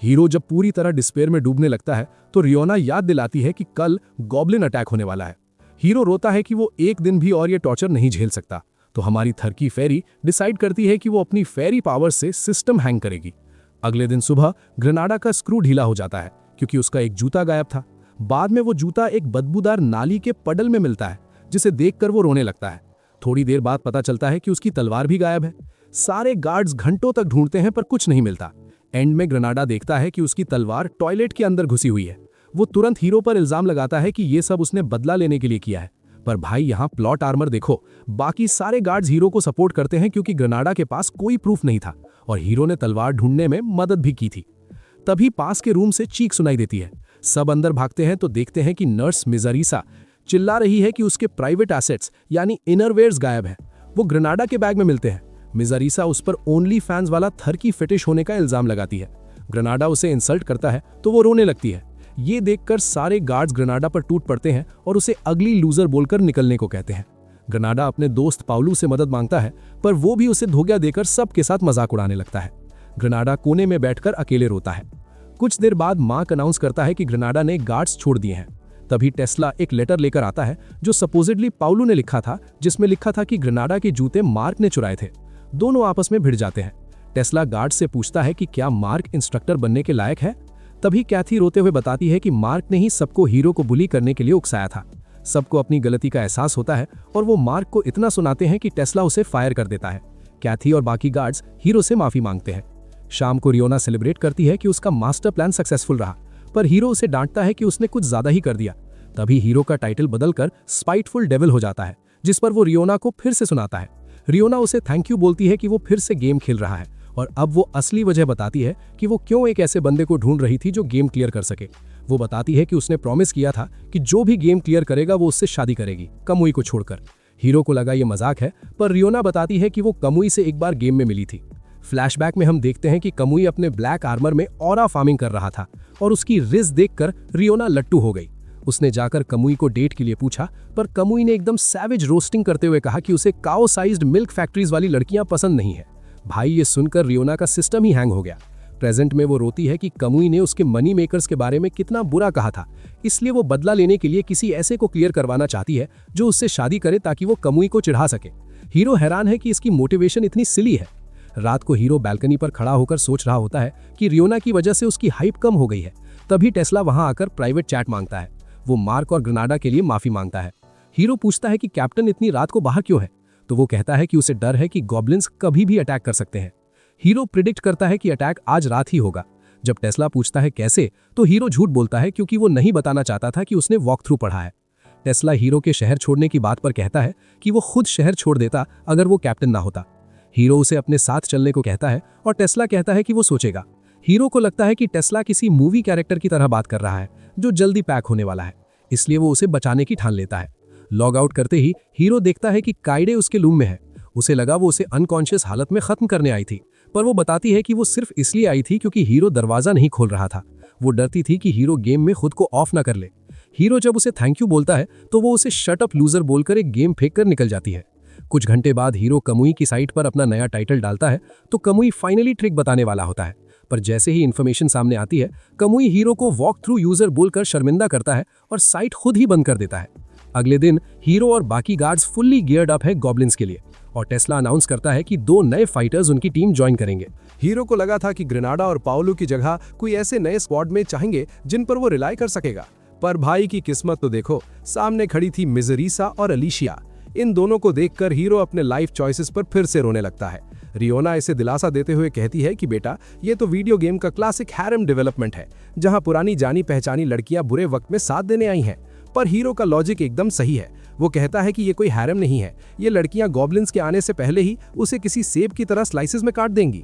हीरो जब पूरी तरह डिस्पेयर में डूबने लगता है तो रियोना याद दिलाती है कि कल गॉब्लिन अटैक होने वाला है। हीरो रोता है कि वो एक दिन भी और ये टॉर्चर नहीं झेल सकता, तो हमारी थर्की फेरी डिसाइड करती है कि वो अपनी फेरी पावर से सिस्टम हैंग करेगी। अगले दिन सुबह ग्रेनाडा का स्क्रू ढीला हो जाता है क्योंकि उसका एक जूता गायब था। बाद में वो जूता एक बदबूदार नाली के पडल में मिलता है, जिसे देखकर वो रोने लगता है। थोड़ी देर बाद पता चलता है कि उसकी तलवार भी गायब है। सारे गार्ड्स घंटों तक ढूंढते हैं पर कुछ नहीं मिलता। एंड में ग्रेनाडा देखता है कि उसकी तलवार टॉयलेट के अंदर घुसी हुई है। वो तुरंत हीरो पर इल्जाम लगाता है कि ये सब उसने बदला लेने के लिए किया है। पर भाई यहाँ प्लॉट आर्मर देखो, बाकी सारे गार्ड्स हीरो को सपोर्ट करते हैं क्योंकि ग्रेनाडा के पास कोई प्रूफ नहीं था और हीरो ने तलवार ढूंढने में मदद भी की थी। तभी पास के रूम से चीख सुनाई देती है। सब अंदर भागते हैं तो देखते हैं कि नर्स मिजरीसा चिल्ला रही है कि उसके प्राइवेट एसेट्स यानी इनरवेयर्स गायब है। वो ग्रेनाडा के बैग में मिलते हैं। मिजरीसा उस पर ओनली फैंस वाला थर्की फिटिश होने का इल्जाम लगाती है। ग्रेनाडा उसे इंसल्ट करता है तो वो रोने लगती है। ये देखकर सारे गार्ड्स ग्रेनाडा पर टूट पड़ते हैं और उसे अगली लूजर बोलकर निकलने को कहते हैं। ग्रेनाडा अपने दोस्त पाउलू से मदद मांगता है, पर वो भी उसे धोखा देकर सबके साथ मजाक उड़ाने लगता है। ग्रेनाडा कोने में बैठकर अकेले रोता है। कुछ देर बाद मार्क अनाउंस करता है कि ग्रेनाडा ने गार्ड्स छोड़ दिए हैं। तभी टेस्ला एक लेटर लेकर आता है जो सपोजिडली पाउलू ने लिखा था, जिसमें लिखा था कि ग्रेनाडा के जूते मार्क ने चुराए थे। दोनों आपस में भिड़ जाते हैं। टेस्ला गार्ड से पूछता है कि क्या मार्क इंस्ट्रक्टर बनने के लायक है। तभी कैथी रोते हुए बताती है कि मार्क ने ही सबको हीरो को बुली करने के लिए उकसाया था। सबको अपनी गलती का एहसास होता है और वो मार्क को इतना सुनाते हैं कि टेस्ला उसे फायर कर देता है। कैथी और बाकी गार्ड्स हीरो से माफी मांगते हैं। शाम को रियोना सेलिब्रेट करती है कि उसका मास्टर प्लान सक्सेसफुल रहा, पर हीरो उसे डांटता है कि उसने कुछ ज्यादा ही कर दिया। तभी हीरो का टाइटल बदलकर स्पाइटफुल डेविल हो जाता है, जिस पर वो रियोना को फिर से सुनाता है। रियोना उसे थैंक यू बोलती है कि वो फिर से गेम खेल रहा है और अब वो असली वजह बताती है कि वो क्यों एक ऐसे बंदे को ढूंढ रही थी जो गेम क्लियर कर सके। वो बताती है कि उसने प्रॉमिस किया था कि जो भी गेम क्लियर करेगा वो उससे शादी करेगी, कमुई को छोड़कर। हीरो को लगा ये मजाक है, पर रियोना बताती है कि वो कमुई से एक बार गेम में मिली थी। फ्लैशबैक में हम देखते हैं कि कमुई अपने ब्लैक आर्मर में ऑरा फार्मिंग कर रहा था और उसकी रिज देखकर रियोना लट्टू हो गई। उसने जाकर कमुई को डेट के लिए पूछा, पर कमुई ने एकदम सैवेज रोस्टिंग करते हुए कहा कि उसे काओ साइज्ड मिल्क फैक्ट्रीज वाली लड़कियां पसंद नहीं है। भाई ये सुनकर रियोना का सिस्टम ही हैंग हो गया। प्रेजेंट में वो रोती है कि कमुई ने उसके मनी मेकर्स के बारे में कितना बुरा कहा था, इसलिए वो बदला लेने के लिए किसी ऐसे को क्लियर करवाना चाहती है जो उससे शादी करे ताकि वो कमुई को चिढ़ा सके। हीरो हैरान है कि इसकी मोटिवेशन इतनी सिली है। रात को हीरो बैल्कनी पर खड़ा होकर सोच रहा होता है कि रियोना की वजह से उसकी हाइप कम हो गई है। तभी टेस्ला वहां आकर प्राइवेट चैट मांगता है। वो मार्क और ग्रेनाडा के लिए माफी मांगता है। हीरो पूछता है कि कैप्टन इतनी रात को बाहर क्यों है, तो वो कहता है कि उसे डर है कि गॉब्लिन्स कभी भी अटैक कर सकते हैं। हीरो प्रिडिक्ट करता है कि अटैक आज रात ही होगा। जब टेस्ला पूछता है कैसे, तो हीरो झूठ बोलता है क्योंकि वो नहीं बताना चाहता था कि उसने वॉक थ्रू पढ़ा है। टेस्ला हीरो के शहर छोड़ने की बात पर कहता है कि वो खुद शहर छोड़ देता अगर वो कैप्टन ना होता। हीरो उसे अपने साथ चलने को कहता है और टेस्ला कहता है कि वो सोचेगा। हीरो को लगता है कि टेस्ला किसी मूवी कैरेक्टर की तरह बात कर रहा है जो जल्दी पैक होने वाला है, इसलिए वो उसे बचाने की ठान लेता है। लॉग आउट करते ही हीरो देखता है कि काइडे उसके लूम में है। उसे लगा वो उसे अनकॉन्शियस हालत में खत्म करने आई थी, पर वो बताती है कि वो सिर्फ इसलिए आई थी क्योंकि हीरो दरवाजा नहीं खोल रहा था। वो डरती थी कि हीरो गेम में खुद को ऑफ ना कर ले। हीरो जब उसे थैंक यू बोलता है तो वो उसे शट अप लूजर बोलकर एक गेम फेंक कर निकल जाती है। कुछ घंटे बाद हीरो कमुई की साइट पर अपना नया टाइटल डालता है तो कमुई फाइनली ट्रिक बताने वाला होता है, पर जैसे ही इन्फॉर्मेशन सामने आती है कमुई हीरो को वॉक थ्रू यूजर बोलकर शर्मिंदा करता है और साइट खुद ही बंद कर देता है। अगले दिन हीरो और बाकी गार्ड्स फुल्ली गियर्ड अप है गॉब्लिन्स के लिए और टेस्ला अनाउंस करता है कि 2 नए फाइटर्स उनकी टीम ज्वाइन करेंगे। हीरो को लगा था कि ग्रेनाडा और पाउलो की जगह कोई ऐसे नए स्क्वाड में चाहेंगे जिन पर वो रिलाई कर सकेगा, पर भाई की किस्मत तो देखो, सामने खड़ी थी मिजरीसा और अलीशिया। इन दोनों को देखकर हीरो अपने लाइफ चॉइसेस पर फिर से रोने लगता है। रियोना इसे दिलासा देते हुए कहती है कि बेटा, ये तो वीडियो गेम का क्लासिक हैरम डेवलपमेंट है, जहां पुरानी जानी पहचानी लड़कियां बुरे वक्त में साथ देने आई हैं। पर हीरो का लॉजिक एकदम सही है। वो कहता है कि ये कोई हैरम नहीं है, ये लड़कियां गॉब्लिन्स के आने से पहले ही उसे किसी सेब की तरह स्लाइसेस में काट देंगी।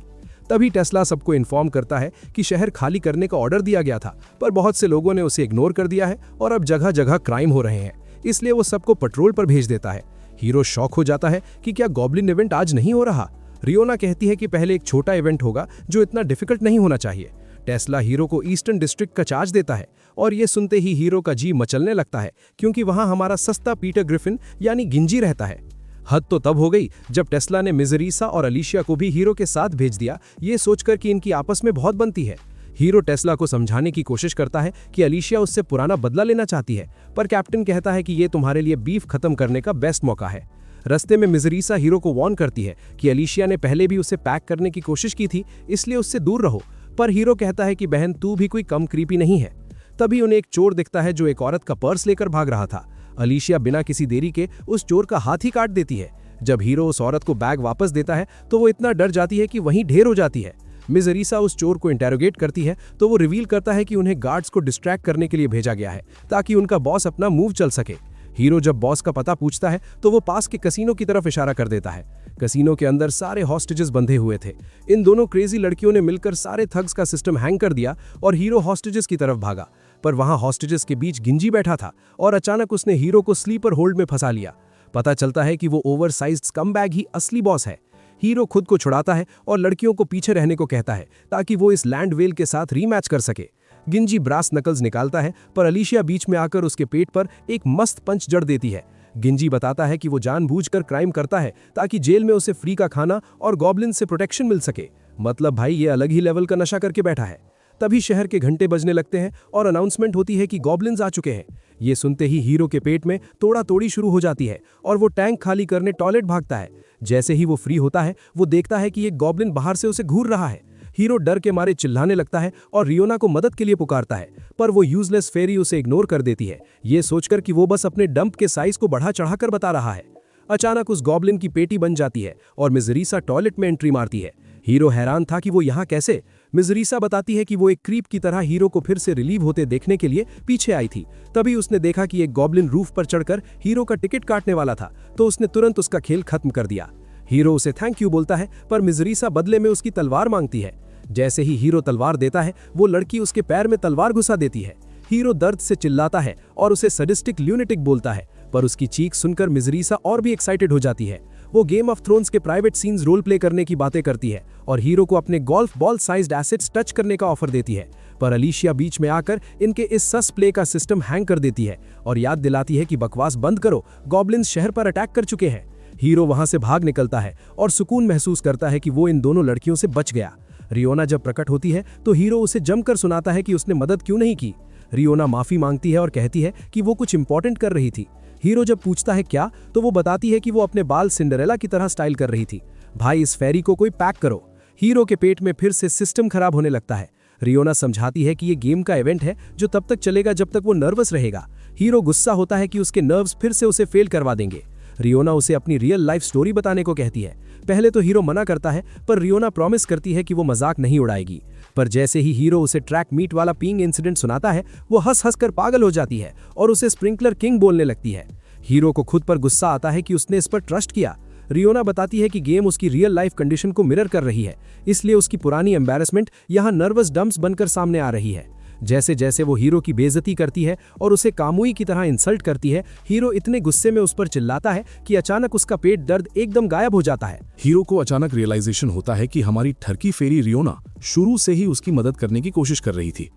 तभी टेस्ला सबको इन्फॉर्म करता है कि शहर खाली करने का ऑर्डर दिया गया था, पर बहुत से लोगों ने उसे इग्नोर कर दिया है और अब जगह जगह क्राइम हो रहे हैं, इसलिए वो सबको पेट्रोल पर भेज देता है। हीरो शॉक हो जाता है कि क्या गॉब्लिन इवेंट आज नहीं हो रहा। रियोना कहती है कि पहले एक छोटा इवेंट होगा जो इतना डिफिकल्ट नहीं होना चाहिए। टेस्ला हीरो को ईस्टर्न डिस्ट्रिक्ट का चार्ज देता है और ये सुनते ही हीरो का जी मचलने लगता है, क्योंकि वहां हमारा सस्ता पीटर ग्रिफिन यानी गिंजी रहता है। हद तो तब हो गई जब टेस्ला ने मिजरीसा और अलीशिया को भी हीरो के साथ भेज दिया, ये सोचकर कि इनकी आपस में बहुत बनती है। हीरो टेस्ला को समझाने की कोशिश करता है कि अलीशिया उससे पुराना बदला लेना चाहती है, पर कैप्टन कहता है कि ये तुम्हारे लिए बीफ खत्म करने का बेस्ट मौका है। रास्ते में मिजरीसा हीरो को वार्न करती है कि अलीशिया ने पहले भी उसे पैक करने की कोशिश की थी, इसलिए उससे दूर रहो, पर हीरो कहता है कि बहन तू भी कोई कम क्रीपी नहीं है। तभी उन्हें एक चोर दिखता है जो एक औरत का पर्स लेकर भाग रहा था। अलीशिया बिना किसी देरी के उस चोर का हाथ ही काट देती है। जब हीरो उस औरत को बैग वापस देता है तो वो इतना डर जाती है कि वहीं ढेर हो जाती है। मिजरीसा उस चोर को इंटेरोगेट करती है तो वो रिवील करता है कि उन्हें गार्ड्स को डिस्ट्रैक्ट करने के लिए भेजा गया है ताकि उनका बॉस अपना मूव चल सके। हीरो जब बॉस का पता पूछता है तो वो पास के कसीनो की तरफ इशारा कर देता है। कसीनो के अंदर सारे हॉस्टेजेस बंधे हुए थे। इन दोनों क्रेजी लड़कियों ने मिलकर सारे थग्स का सिस्टम हैंग कर दिया और हीरो हॉस्टेजेस की तरफ भागा, पर वहां हॉस्टेजेस के बीच गिंजी बैठा था और अचानक उसने हीरो को स्लीपर होल्ड में फंसा लिया। पता चलता है कि वो ओवरसाइज्ड स्कमबैग ही असली बॉस है। हीरो खुद को छुड़ाता है और लड़कियों को पीछे रहने को कहता है ताकि वो इस लैंड वेल के साथ रीमैच कर सके। गिंजी ब्रास नकल्स निकालता है, पर अलीशिया बीच में आकर उसके पेट पर एक मस्त पंच जड़ देती है। गिंजी बताता है कि वो जानबूझकर क्राइम करता है ताकि जेल में उसे फ्री का खाना और गॉब्लिन से प्रोटेक्शन मिल सके। मतलब भाई ये अलग ही लेवल का नशा करके बैठा है। तभी शहर के घंटे बजने लगते हैं और अनाउंसमेंट होती है कि गॉब्लिन्स आ चुके हैं। ये सुनते ही हीरो के पेट में तोड़ा तोड़ी शुरू हो जाती है और वो टैंक खाली करने टॉयलेट भागता है। जैसे ही वो फ्री होता है वो देखता है कि एक गॉब्लिन बाहर से उसे घूर रहा है। हीरो डर के मारे चिल्लाने लगता है और रियोना को मदद के लिए पुकारता है, पर वो यूजलेस फेरी उसे इग्नोर कर देती है, ये सोचकर कि वो बस अपने डंप के साइज को बढ़ा चढ़ाकर बता रहा है। अचानक उस गॉब्लिन की पेटी बन जाती है और मिजरीसा टॉयलेट में एंट्री मारती है। हीरो हैरान था कि वो यहाँ कैसे। मिजरीसा बताती है कि वो एक क्रीप की तरह हीरो को फिर से रिलीव होते देखने के लिए पीछे आई थी। तभी उसने देखा कि एक गॉब्लिन रूफ पर चढ़कर हीरो का टिकट काटने वाला था, तो उसने तुरंत उसका खेल खत्म कर दिया। हीरो उसे थैंक यू बोलता है, पर मिजरीसा बदले में उसकी तलवार मांगती है। जैसे ही हीरो तलवार देता है वो लड़की उसके पैर में तलवार घुसा देती है। हीरो दर्द से चिल्लाता है और उसे सडिस्टिक ल्यूनेटिक बोलता है, पर उसकी चीख सुनकर मिजरीसा और भी एक्साइटेड हो जाती है। वो गेम ऑफ थ्रोन्स के प्राइवेट सीन्स रोल प्ले करने की बातें करती है और हीरो को अपने golf ball sized acids touch करने का ऑफर देती है, पर अलीशिया बीच में आकर इनके इस सस प्ले का सिस्टम हैंग कर देती है और याद दिलाती है कि बकवास बंद करो, गॉब्लिन्स शहर पर अटैक कर चुके हैं। हीरो वहां से भाग निकलता है और सुकून महसूस करता है कि वो इन दोनों लड़कियों से बच गया। रियोना जब प्रकट होती है तो हीरो उसे जमकर सुनाता है कि उसने मदद क्यों नहीं की। रियोना माफी मांगती है और कहती है कि वो कुछ इंपॉर्टेंट कर रही थी। हीरो जब पूछता है क्या, तो वो बताती है कि वो अपने बाल सिंडरेला की तरह स्टाइल कर रही थी। भाई इस फेरी को कोई पैक करो। हीरो के पेट में फिर से सिस्टम खराब होने लगता है। रियोना समझाती है कि ये गेम का इवेंट है जो तब तक चलेगा जब तक वो नर्वस रहेगा। हीरो गुस्सा होता है कि उसके नर्व्स फिर से उसे फेल करवा देंगे। रियोना उसे अपनी रियल लाइफ स्टोरी बताने को कहती है। पहले तो हीरो मना करता है, पर रियोना प्रॉमिस करती है कि वो मजाक नहीं उड़ाएगी। पर जैसे ही हीरो उसे ट्रैक मीट वाला पीइंग इंसिडेंट सुनाता है वो हंस हंस कर पागल हो जाती है और उसे स्प्रिंकलर किंग बोलने लगती है। हीरो को खुद पर गुस्सा आता है कि उसने इस पर ट्रस्ट किया। रियोना बताती है कि गेम उसकी रियल लाइफ कंडीशन को मिरर कर रही है, इसलिए उसकी पुरानी एम्बैरेसमेंट यहाँ नर्वस डंप्स बनकर सामने आ रही है। जैसे जैसे वो हीरो की बेइज्जती करती है और उसे कामुई की तरह इंसल्ट करती है, हीरो इतने गुस्से में उस पर चिल्लाता है कि अचानक उसका पेट दर्द एकदम गायब हो जाता है। हीरो को अचानक रियलाइजेशन होता है कि हमारी ठरकी फेरी रियोना शुरू से ही उसकी मदद करने की कोशिश कर रही थी।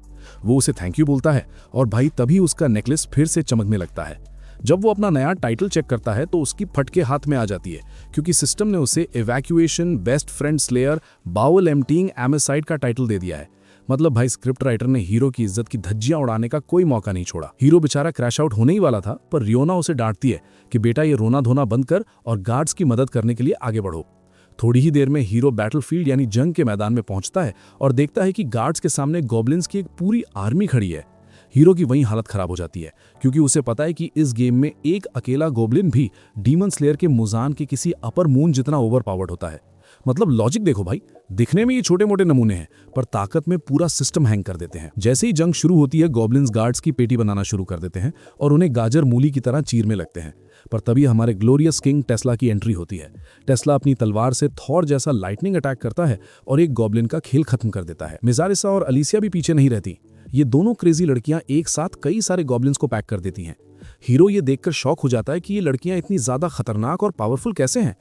वो उसे थैंक यू बोलता है और भाई तभी उसका नेकलेस फिर से चमकने लगता है। जब वो अपना नया टाइटल चेक करता है तो उसकी फटके हाथ में आ जाती है, क्योंकि सिस्टम ने उसे evacuation best friend slayer bowl emptying एमेसाइड का टाइटल दे दिया है। मतलब भाई स्क्रिप्ट राइटर ने हीरो की इज्जत की धज्जियां उड़ाने का कोई मौका नहीं छोड़ा। हीरो बेचारा क्रैश आउट होने ही वाला था, पर रियोना उसे डांटती है कि बेटा ये रोना धोना बंद कर और गार्ड्स की मदद करने के लिए आगे बढ़ो। थोड़ी ही देर में हीरो बैटलफील्ड यानी जंग के मैदान में पहुंचता है और देखता है कि गार्ड्स के सामने गॉब्लिन्स की एक पूरी आर्मी खड़ी है। हीरो की वहीं हालत खराब हो जाती है, क्योंकि उसे पता है कि इस गेम में एक अकेला गॉब्लिन भी डीमन स्लेयर के मुजान के किसी अपर मून जितना ओवर पावर्ड होता है। मतलब लॉजिक देखो भाई, दिखने में ये छोटे मोटे नमूने हैं, पर ताकत में पूरा सिस्टम हैंग कर देते हैं। जैसे ही जंग शुरू होती है गॉब्लिन्स गार्ड्स की पेटी बनाना शुरू कर देते हैं और उन्हें गाजर मूली की तरह चीरने लगते हैं। पर तभी हमारे ग्लोरियस किंग टेस्ला की एंट्री होती है। टेस्ला अपनी तलवार से थॉर जैसा लाइटनिंग अटैक करता है और एक गॉब्लिन का खेल खत्म कर देता है। मिजारिसा और अलीसिया भी पीछे नहीं रहती। ये दोनों क्रेजी लड़कियां एक साथ कई सारे गॉब्लिन्स को पैक कर देती हैं। हीरो ये देखकर शॉक हो जाता है कि ये लड़कियां इतनी ज्यादा खतरनाक और पावरफुल कैसे हैं।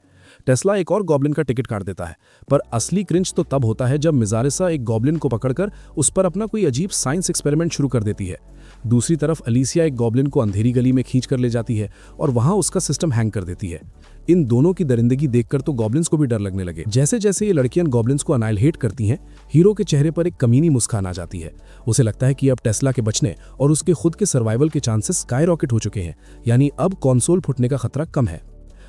टेस्ला एक और गॉब्लिन का टिकट काट देता है, पर असली क्रिंच तो तब होता है जब मिजारिसा एक गॉब्लिन को पकड़कर उस पर अपना कोई अजीब साइंस एक्सपेरिमेंट शुरू कर देती है। दूसरी तरफ अलीसिया एक गॉब्लिन को अंधेरी गली में खींच कर ले जाती है और वहां उसका सिस्टम हैंग कर देती है। इन दोनों की दरिंदगी देखकर तो गॉब्लिन्स को भी डर लगने लगे। जैसे जैसे ये लड़कियां गॉब्लिन्स को अनाइलेट करती हैं, हीरो के चेहरे पर एक कमीनी मुस्कान आ जाती है। उसे लगता है कि अब टेस्ला के बचने और उसके खुद के सर्वाइवल के चांसेस स्काई रॉकेट हो चुके हैं, यानी अब कंसोल फूटने का खतरा कम है।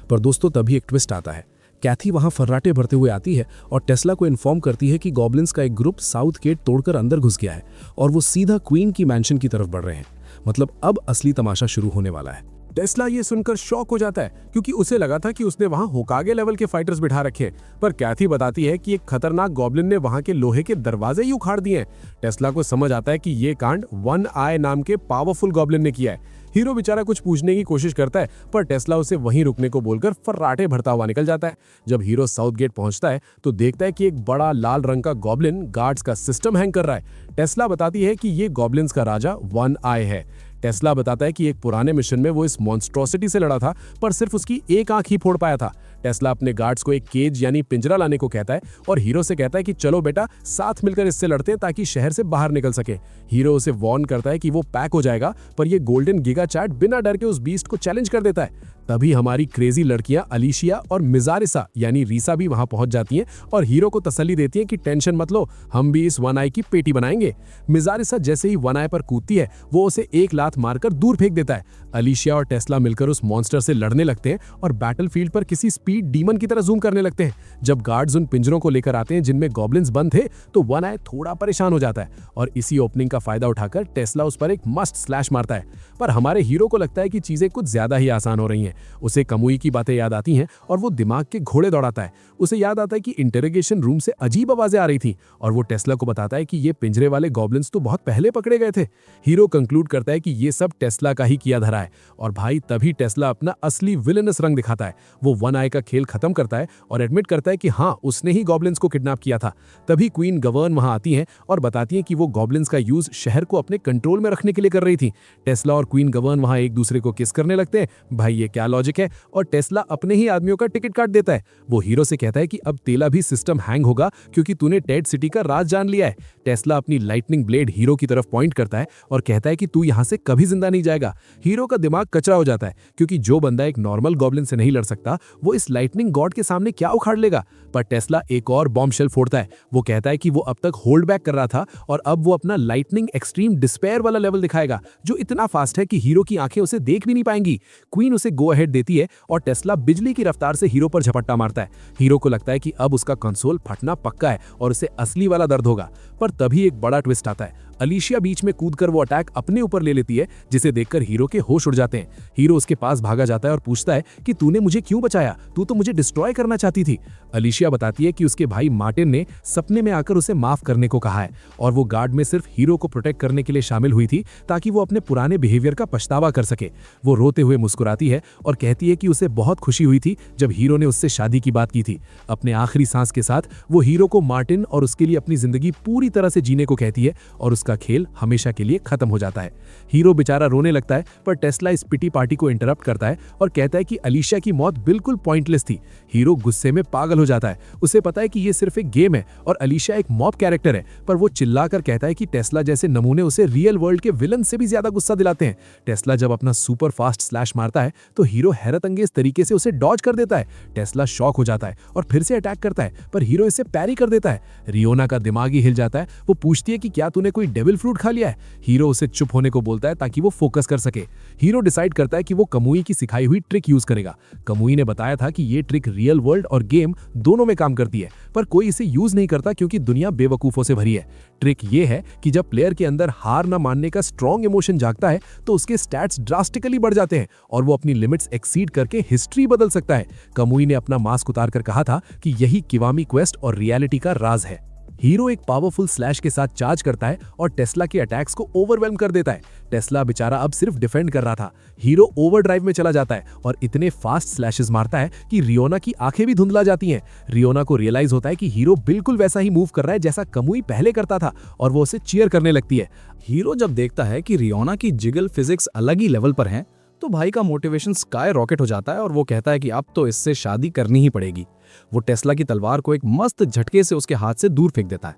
पर दोस्तों तभी एक ट्विस्ट आता है। कैथी वहां फर्राटे भरते हुए आती है और टेस्ला को इन्फॉर्म करती है कि गॉब्लिन्स का एक ग्रुप साउथ गेट तोड़कर अंदर घुस गया है और वो सीधा क्वीन की मैंशन की तरफ बढ़ रहे हैं। मतलब अब असली तमाशा शुरू होने वाला है। टेस्ला ये सुनकर शॉक हो जाता है, क्योंकि उसे लगा था कि उसने वहां होकागे लेवल के फाइटर्स बिठा रखे हैं, पर कैथी बताती है कि एक खतरनाक गॉब्लिन ने वहां के लोहे के दरवाजे ही उखाड़ दिए हैं। टेस्ला को समझ आता है कि ये कांड वन आई नाम के पावरफुल गॉब्लिन ने किया है। हीरो बेचारा कुछ पूछने की कोशिश करता है, पर टेस्ला उसे वहीं रुकने को बोलकर फर्राटे भरता हुआ निकल जाता है। जब हीरो साउथ गेट पहुंचता है तो देखता है कि एक बड़ा लाल रंग का गॉब्लिन गार्ड्स का सिस्टम हैंग कर रहा है। टेस्ला बताती है कि ये गॉब्लिन्स का राजा वन आई है। टेस्ला बताता है कि एक पुराने मिशन में वो इस मॉन्स्ट्रोसिटी से लड़ा था, पर सिर्फ उसकी एक आंख ही फोड़ पाया था। टेस्ला अपने गार्ड्स को एक केज यानी पिंजरा लाने को कहता है और हीरो से कहता है कि चलो बेटा साथ मिलकर इससे लड़ते हैं ताकि शहर से बाहर निकल सके। हीरो उसे वार्न करता है कि वो पैक हो जाएगा, पर ये गोल्डन गिगा चैट बिना डर के उस बीस्ट को चैलेंज कर देता है। तभी हमारी क्रेजी लड़कियां अलीशिया और मिजारिसा यानी रीसा भी वहां पहुंच जाती हैं और हीरो को तसल्ली देती हैं कि टेंशन मत लो, हम भी इस वन आई की पेटी बनाएंगे। मिजारिसा जैसे ही वन आई पर कूदती है वो उसे एक लात मारकर दूर फेंक देता है। अलीशिया और टेस्ला मिलकर उस मॉन्स्टर से लड़ने लगते हैं और बैटलफील्ड पर किसी स्पीड डीमन की तरह जूम करने लगते हैं। जब गार्ड्स उन पिंजरों को लेकर आते हैं जिनमें गॉब्लिन्स बंद थे तो वन आई थोड़ा परेशान हो जाता है और इसी ओपनिंग का फायदा उठाकर टेस्ला उस पर एक मस्त स्लैश मारता है। पर हमारे हीरो को लगता है कि चीजें कुछ ज्यादा ही आसान हो रही हैं। उसे कमुई की बातें याद आती हैं और वो दिमाग के घोड़े दौड़ाता है। उसे याद आता है कि इंटरोगेशन रूम से अजीब आवाजें आ रही थी और वो टेस्ला को बताता है कि ये पिंजरे वाले गॉब्लिन्स तो बहुत पहले पकड़े गए थे। हीरो कंक्लूड करता है कि ये सब टेस्ला का ही किया धरा है और भाई तभी टेस्ला अपना असली विलेनस रंग दिखाता है। वो वन आई का खेल खत्म करता है और एडमिट करता है कि हाँ, उसने ही गॉब्लिन्स को किडनैप किया था। तभी क्वीन गवर्न वहां आती हैं और बताती हैं कि वो गॉब्लिन्स का यूज शहर को अपने कंट्रोल में रखने के लिए कर रही थी। टेस्ला और क्वीन गवर्न वहां एक दूसरे को किस करने लगते हैं। भाई ये क्या लॉजिक है। और टेस्ला अपने ही आदमियों का टिकट काट देता है। वो हीरो से कहता है कि अब तेरा भी सिस्टम हैंग होगा क्योंकि तूने टेड सिटी का राज जान लिया है। टेस्ला अपनी लाइटनिंग ब्लेड हीरो की तरफ पॉइंट करता है और कहता है कि तू यहां से कभी जिंदा नहीं जाएगा। हीरो का दिमाग कचरा हो जाता है क्योंकि जो बंदा एक नॉर्मल गॉब्लिन से नहीं लड़ सकता वो इस लाइटनिंग गॉड के सामने क्या उखाड़ लेगा। पर टेस्ला एक और बॉम्ब शेल फोड़ता है। वो कहता है कि वो अब तक होल्ड बैक कर रहा था और अब वो अपना लाइटनिंग एक्सट्रीम डिस्पेयर वाला लेवल दिखाएगा जो इतना फास्ट है कि हीरो की आंखें उसे देख भी नहीं पाएंगी। क्वीन उसे गो अहेड देती है और टेस्ला बिजली की रफ्तार से हीरो पर झपट्टा मारता है। हीरो को लगता है कि अब उसका कंसोल फटना पक्का है और उसे असली वाला दर्द होगा। पर तभी एक बड़ा ट्विस्ट आता है। अलीशिया बीच में कूदकर वो अटैक अपने ऊपर ले लेती है जिसे देखकर हीरो के होश उड़ जाते हैं। हीरो उसके पास भागा जाता है और पूछता है कि तूने मुझे क्यों बचाया, तू तो मुझे डिस्ट्रॉय करना चाहती थी। अलीशिया बताती है कि उसके भाई मार्टिन ने सपने में आकर उसे माफ करने को कहा है और वो गार्ड में सिर्फ हीरो को प्रोटेक्ट करने के लिए शामिल हुई थी ताकि वो अपने पुराने बिहेवियर का पछतावा कर सके। वो रोते हुए मुस्कुराती है और कहती है कि उसे बहुत खुशी हुई थी जब हीरो ने उससे शादी की बात की थी। अपने आखिरी सांस के साथ वो हीरो को मार्टिन और उसके लिए अपनी जिंदगी पूरी तरह से जीने को कहती है और उसका खेल हमेशा के लिए खत्म हो जाता है। हीरो बेचारा रोने लगता है पर टेस्ला इस पिटी पार्टी को इंटरप्ट करता है और कहता है कि अलीशिया की मौत बिल्कुल पॉइंटलेस थी। हीरो गुस्से में पागल हो जाता है। उसे पता है कि ये सिर्फ एक गेम है और अलीशिया एक मॉब कैरेक्टर है, पर वो चिल्लाकर कहता है कि टेस्ला जैसे नमूने उसे रियल वर्ल्ड के विलन से भी ज्यादा गुस्सा दिलाते हैं। टेस्ला जब अपना सुपर फास्ट स्लैश मारता है तो हीरो हैरत अंगेज तरीके से उसे डॉज कर देता है। टेस्ला शॉक हो जाता है और फिर से अटैक करता है पर हीरो इसे पैरी कर देता है। रियोना का दिमाग ही हिल जाता है। वो पूछती है कि क्या तूने कोई डेविल फ्रूट खा लिया है। हीरो उसे चुप होने को बोलता है ताकि वो फोकस कर सके। हीरो डिसाइड करता है कि वो कमुई की सिखाई हुई ट्रिक यूज करेगा। कमुई ने बताया था कि ये ट्रिक रियल वर्ल्ड और गेम दोनों में काम करती है, पर कोई इसे यूज नहीं करता क्योंकि दुनिया बेवकूफों से भरी है। ट्रिक ये है कि जब प्लेयर के अंदर हार न मानने का स्ट्रॉन्ग इमोशन जागता है तो उसके स्टैट्स ड्रास्टिकली बढ़ जाते हैं और वो अपनी लिमिट्स एक्सीड करके हिस्ट्री बदल सकता है। कमुई ने अपना मास्क उतारकर कहा था कि यही किवामी क्वेस्ट और रियलिटी का राज है। हीरो एक पावरफुल स्लैश के साथ चार्ज करता है और टेस्ला के अटैक्स को ओवरवेल्म कर देता है। टेस्ला बेचारा अब सिर्फ डिफेंड कर रहा था। हीरो ओवरड्राइव में चला जाता है और इतने फास्ट स्लैशेस मारता है कि रियोना की आंखें भी धुंधला जाती हैं। रियोना को रियलाइज होता है कि हीरो बिल्कुल वैसा ही मूव कर रहा है जैसा कमुई पहले करता था और वो उसे चीयर करने लगती है। हीरो जब देखता है कि रियोना की जिगल फिजिक्स अलग ही लेवल पर हैं, तो भाई का मोटिवेशन स्काई रॉकेट हो जाता है और वो कहता है कि अब तो इससे शादी करनी ही पड़ेगी। वो टेस्ला की तलवार को एक मस्त झटके से उसके हाथ से दूर फेंक देता है।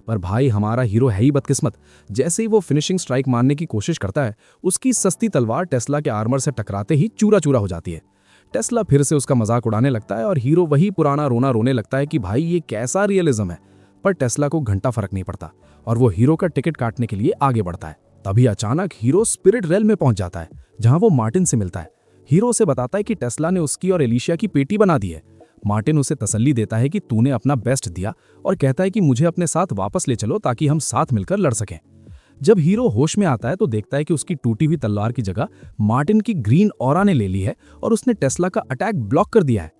पर भाई हमारा हीरो है ही बदकिस्मत। जैसे ही वो फिनिशिंग स्ट्राइक मारने की कोशिश करता है, उसकी सस्ती तलवार टेस्ला के आर्मर से टकराते ही चूरा चूरा हो जाती है। टेस्ला फिर से उसका मजाक उड़ाने लगता है और हीरो वही पुराना रोना रोने लगता है कि भाई ये कैसा रियलिज्म है। पर टेस्ला को घंटा फर्क नहीं पड़ता और वो हीरो का टिकट काटने के लिए आगे बढ़ता है। तभी अचानक हीरो स्पिरिट रेल में पहुंच जाता है जहां वो मार्टिन से मिलता है। हीरो उसे बताता है कि टेस्ला ने उसकी और एलिशिया की पेटी बना दी है। मार्टिन उसे तसल्ली देता है कि तूने अपना बेस्ट दिया और कहता है कि मुझे अपने साथ वापस ले चलो ताकि हम साथ मिलकर लड़ सकें। जब हीरो होश में आता है तो देखता है कि उसकी टूटी हुई तलवार की जगह मार्टिन की ग्रीन ऑरा ने ले ली है और उसने टेस्ला का अटैक ब्लॉक कर दिया है।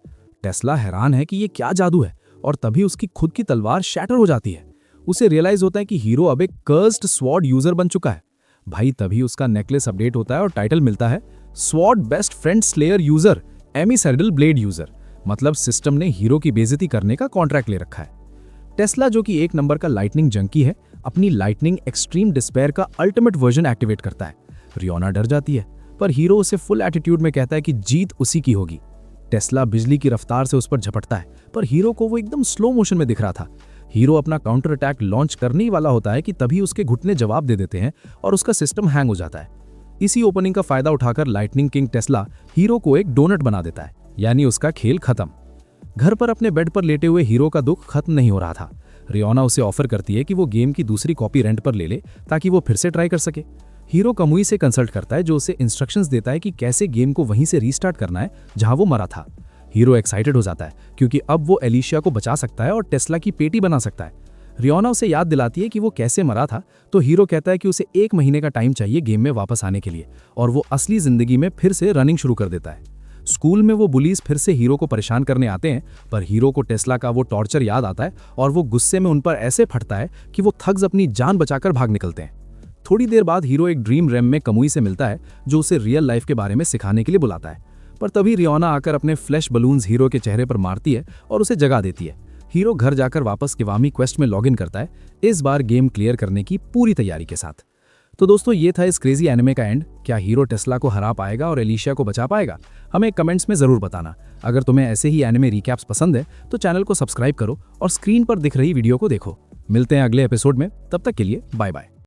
टेस्ला हैरान है कि ये क्या जादू है और तभी उसकी खुद की तलवार शैटर हो जाती है। उसे रियलाइज होता है कि हीरो अब एक कर्स्ड स्वॉर्ड यूजर बन चुका है। भाई तभी उसका नेकलेस अपडेट होता है और टाइटल मिलता है sword best friend slayer user एमिसैडल ब्लेड यूजर। मतलब सिस्टम ने हीरो की बेइज्जती करने का कॉन्ट्रैक्ट ले रखा है। टेस्ला जो कि एक नंबर का लाइटनिंग जंकी है, अपनी लाइटनिंग एक्सट्रीम डिस्पेयर का अल्टीमेट वर्जन एक्टिवेट करता है। रियोना डर जाती है पर हीरो उसे फुल एटीट्यूड में कहता है कि जीत उसी की होगी। टेस्ला बिजली की रफ्तार से उस पर झपटता है पर हीरो को वो एकदम स्लो मोशन में दिख रहा था। हीरो अपना काउंटर अटैक लॉन्च करने ही वाला होता है कि तभी उसके घुटने जवाब दे देते हैं और उसका सिस्टम हैंग हो जाता है। इसी ओपनिंग का फायदा उठाकर लाइटनिंग किंग टेस्ला हीरो को एक डोनट बना देता है, यानी उसका खेल खत्म। घर पर अपने बेड पर लेटे हुए हीरो का दुख खत्म नहीं हो रहा था। रियोना उसे ऑफर करती है कि वो गेम की दूसरी कॉपी रेंट पर ले ले ताकि वो फिर से ट्राई कर सके। हीरो कमुई से कंसल्ट करता है, जो उसे इंस्ट्रक्शंस देता है कि कैसे गेम को वहीं से रीस्टार्ट करना है जहां वो मरा था। हीरो एक्साइटेड हो जाता है क्योंकि अब वो एलिशिया को बचा सकता है और टेस्ला की पेटी बना सकता है। रियोना उसे याद दिलाती है कि वो कैसे मरा था, तो हीरो कहता है कि उसे 1 महीने का टाइम चाहिए गेम में वापस आने के लिए, और वो असली जिंदगी में फिर से रनिंग शुरू कर देता है। स्कूल में वो बुलीज फिर से हीरो को परेशान करने आते हैं, पर हीरो को टेस्ला का वो टॉर्चर याद आता है और वो गुस्से में उन पर ऐसे फटता है कि वो थग्स अपनी जान बचाकर भाग निकलते हैं। थोड़ी देर बाद हीरो एक ड्रीम रैम में कमुई से मिलता है, जो उसे रियल लाइफ के बारे में सिखाने के लिए बुलाता है। पर तभी रियोना आकर अपने फ्लैश बलून्स हीरो के चेहरे पर मारती है और उसे जगा देती है। हीरो घर जाकर वापस किवामी क्वेस्ट में लॉगिन करता है, इस बार गेम क्लियर करने की पूरी तैयारी के साथ। तो दोस्तों, ये था इस क्रेजी एनिमे का एंड। क्या हीरो टेस्ला को हरा पाएगा और एलिशिया को बचा पाएगा? हमें कमेंट्स में जरूर बताना। अगर तुम्हें ऐसे ही एनिमे रिकैप्स पसंद है तो चैनल को सब्सक्राइब करो और स्क्रीन पर दिख रही वीडियो को देखो। मिलते हैं अगले एपिसोड में, तब तक के लिए बाय बाय।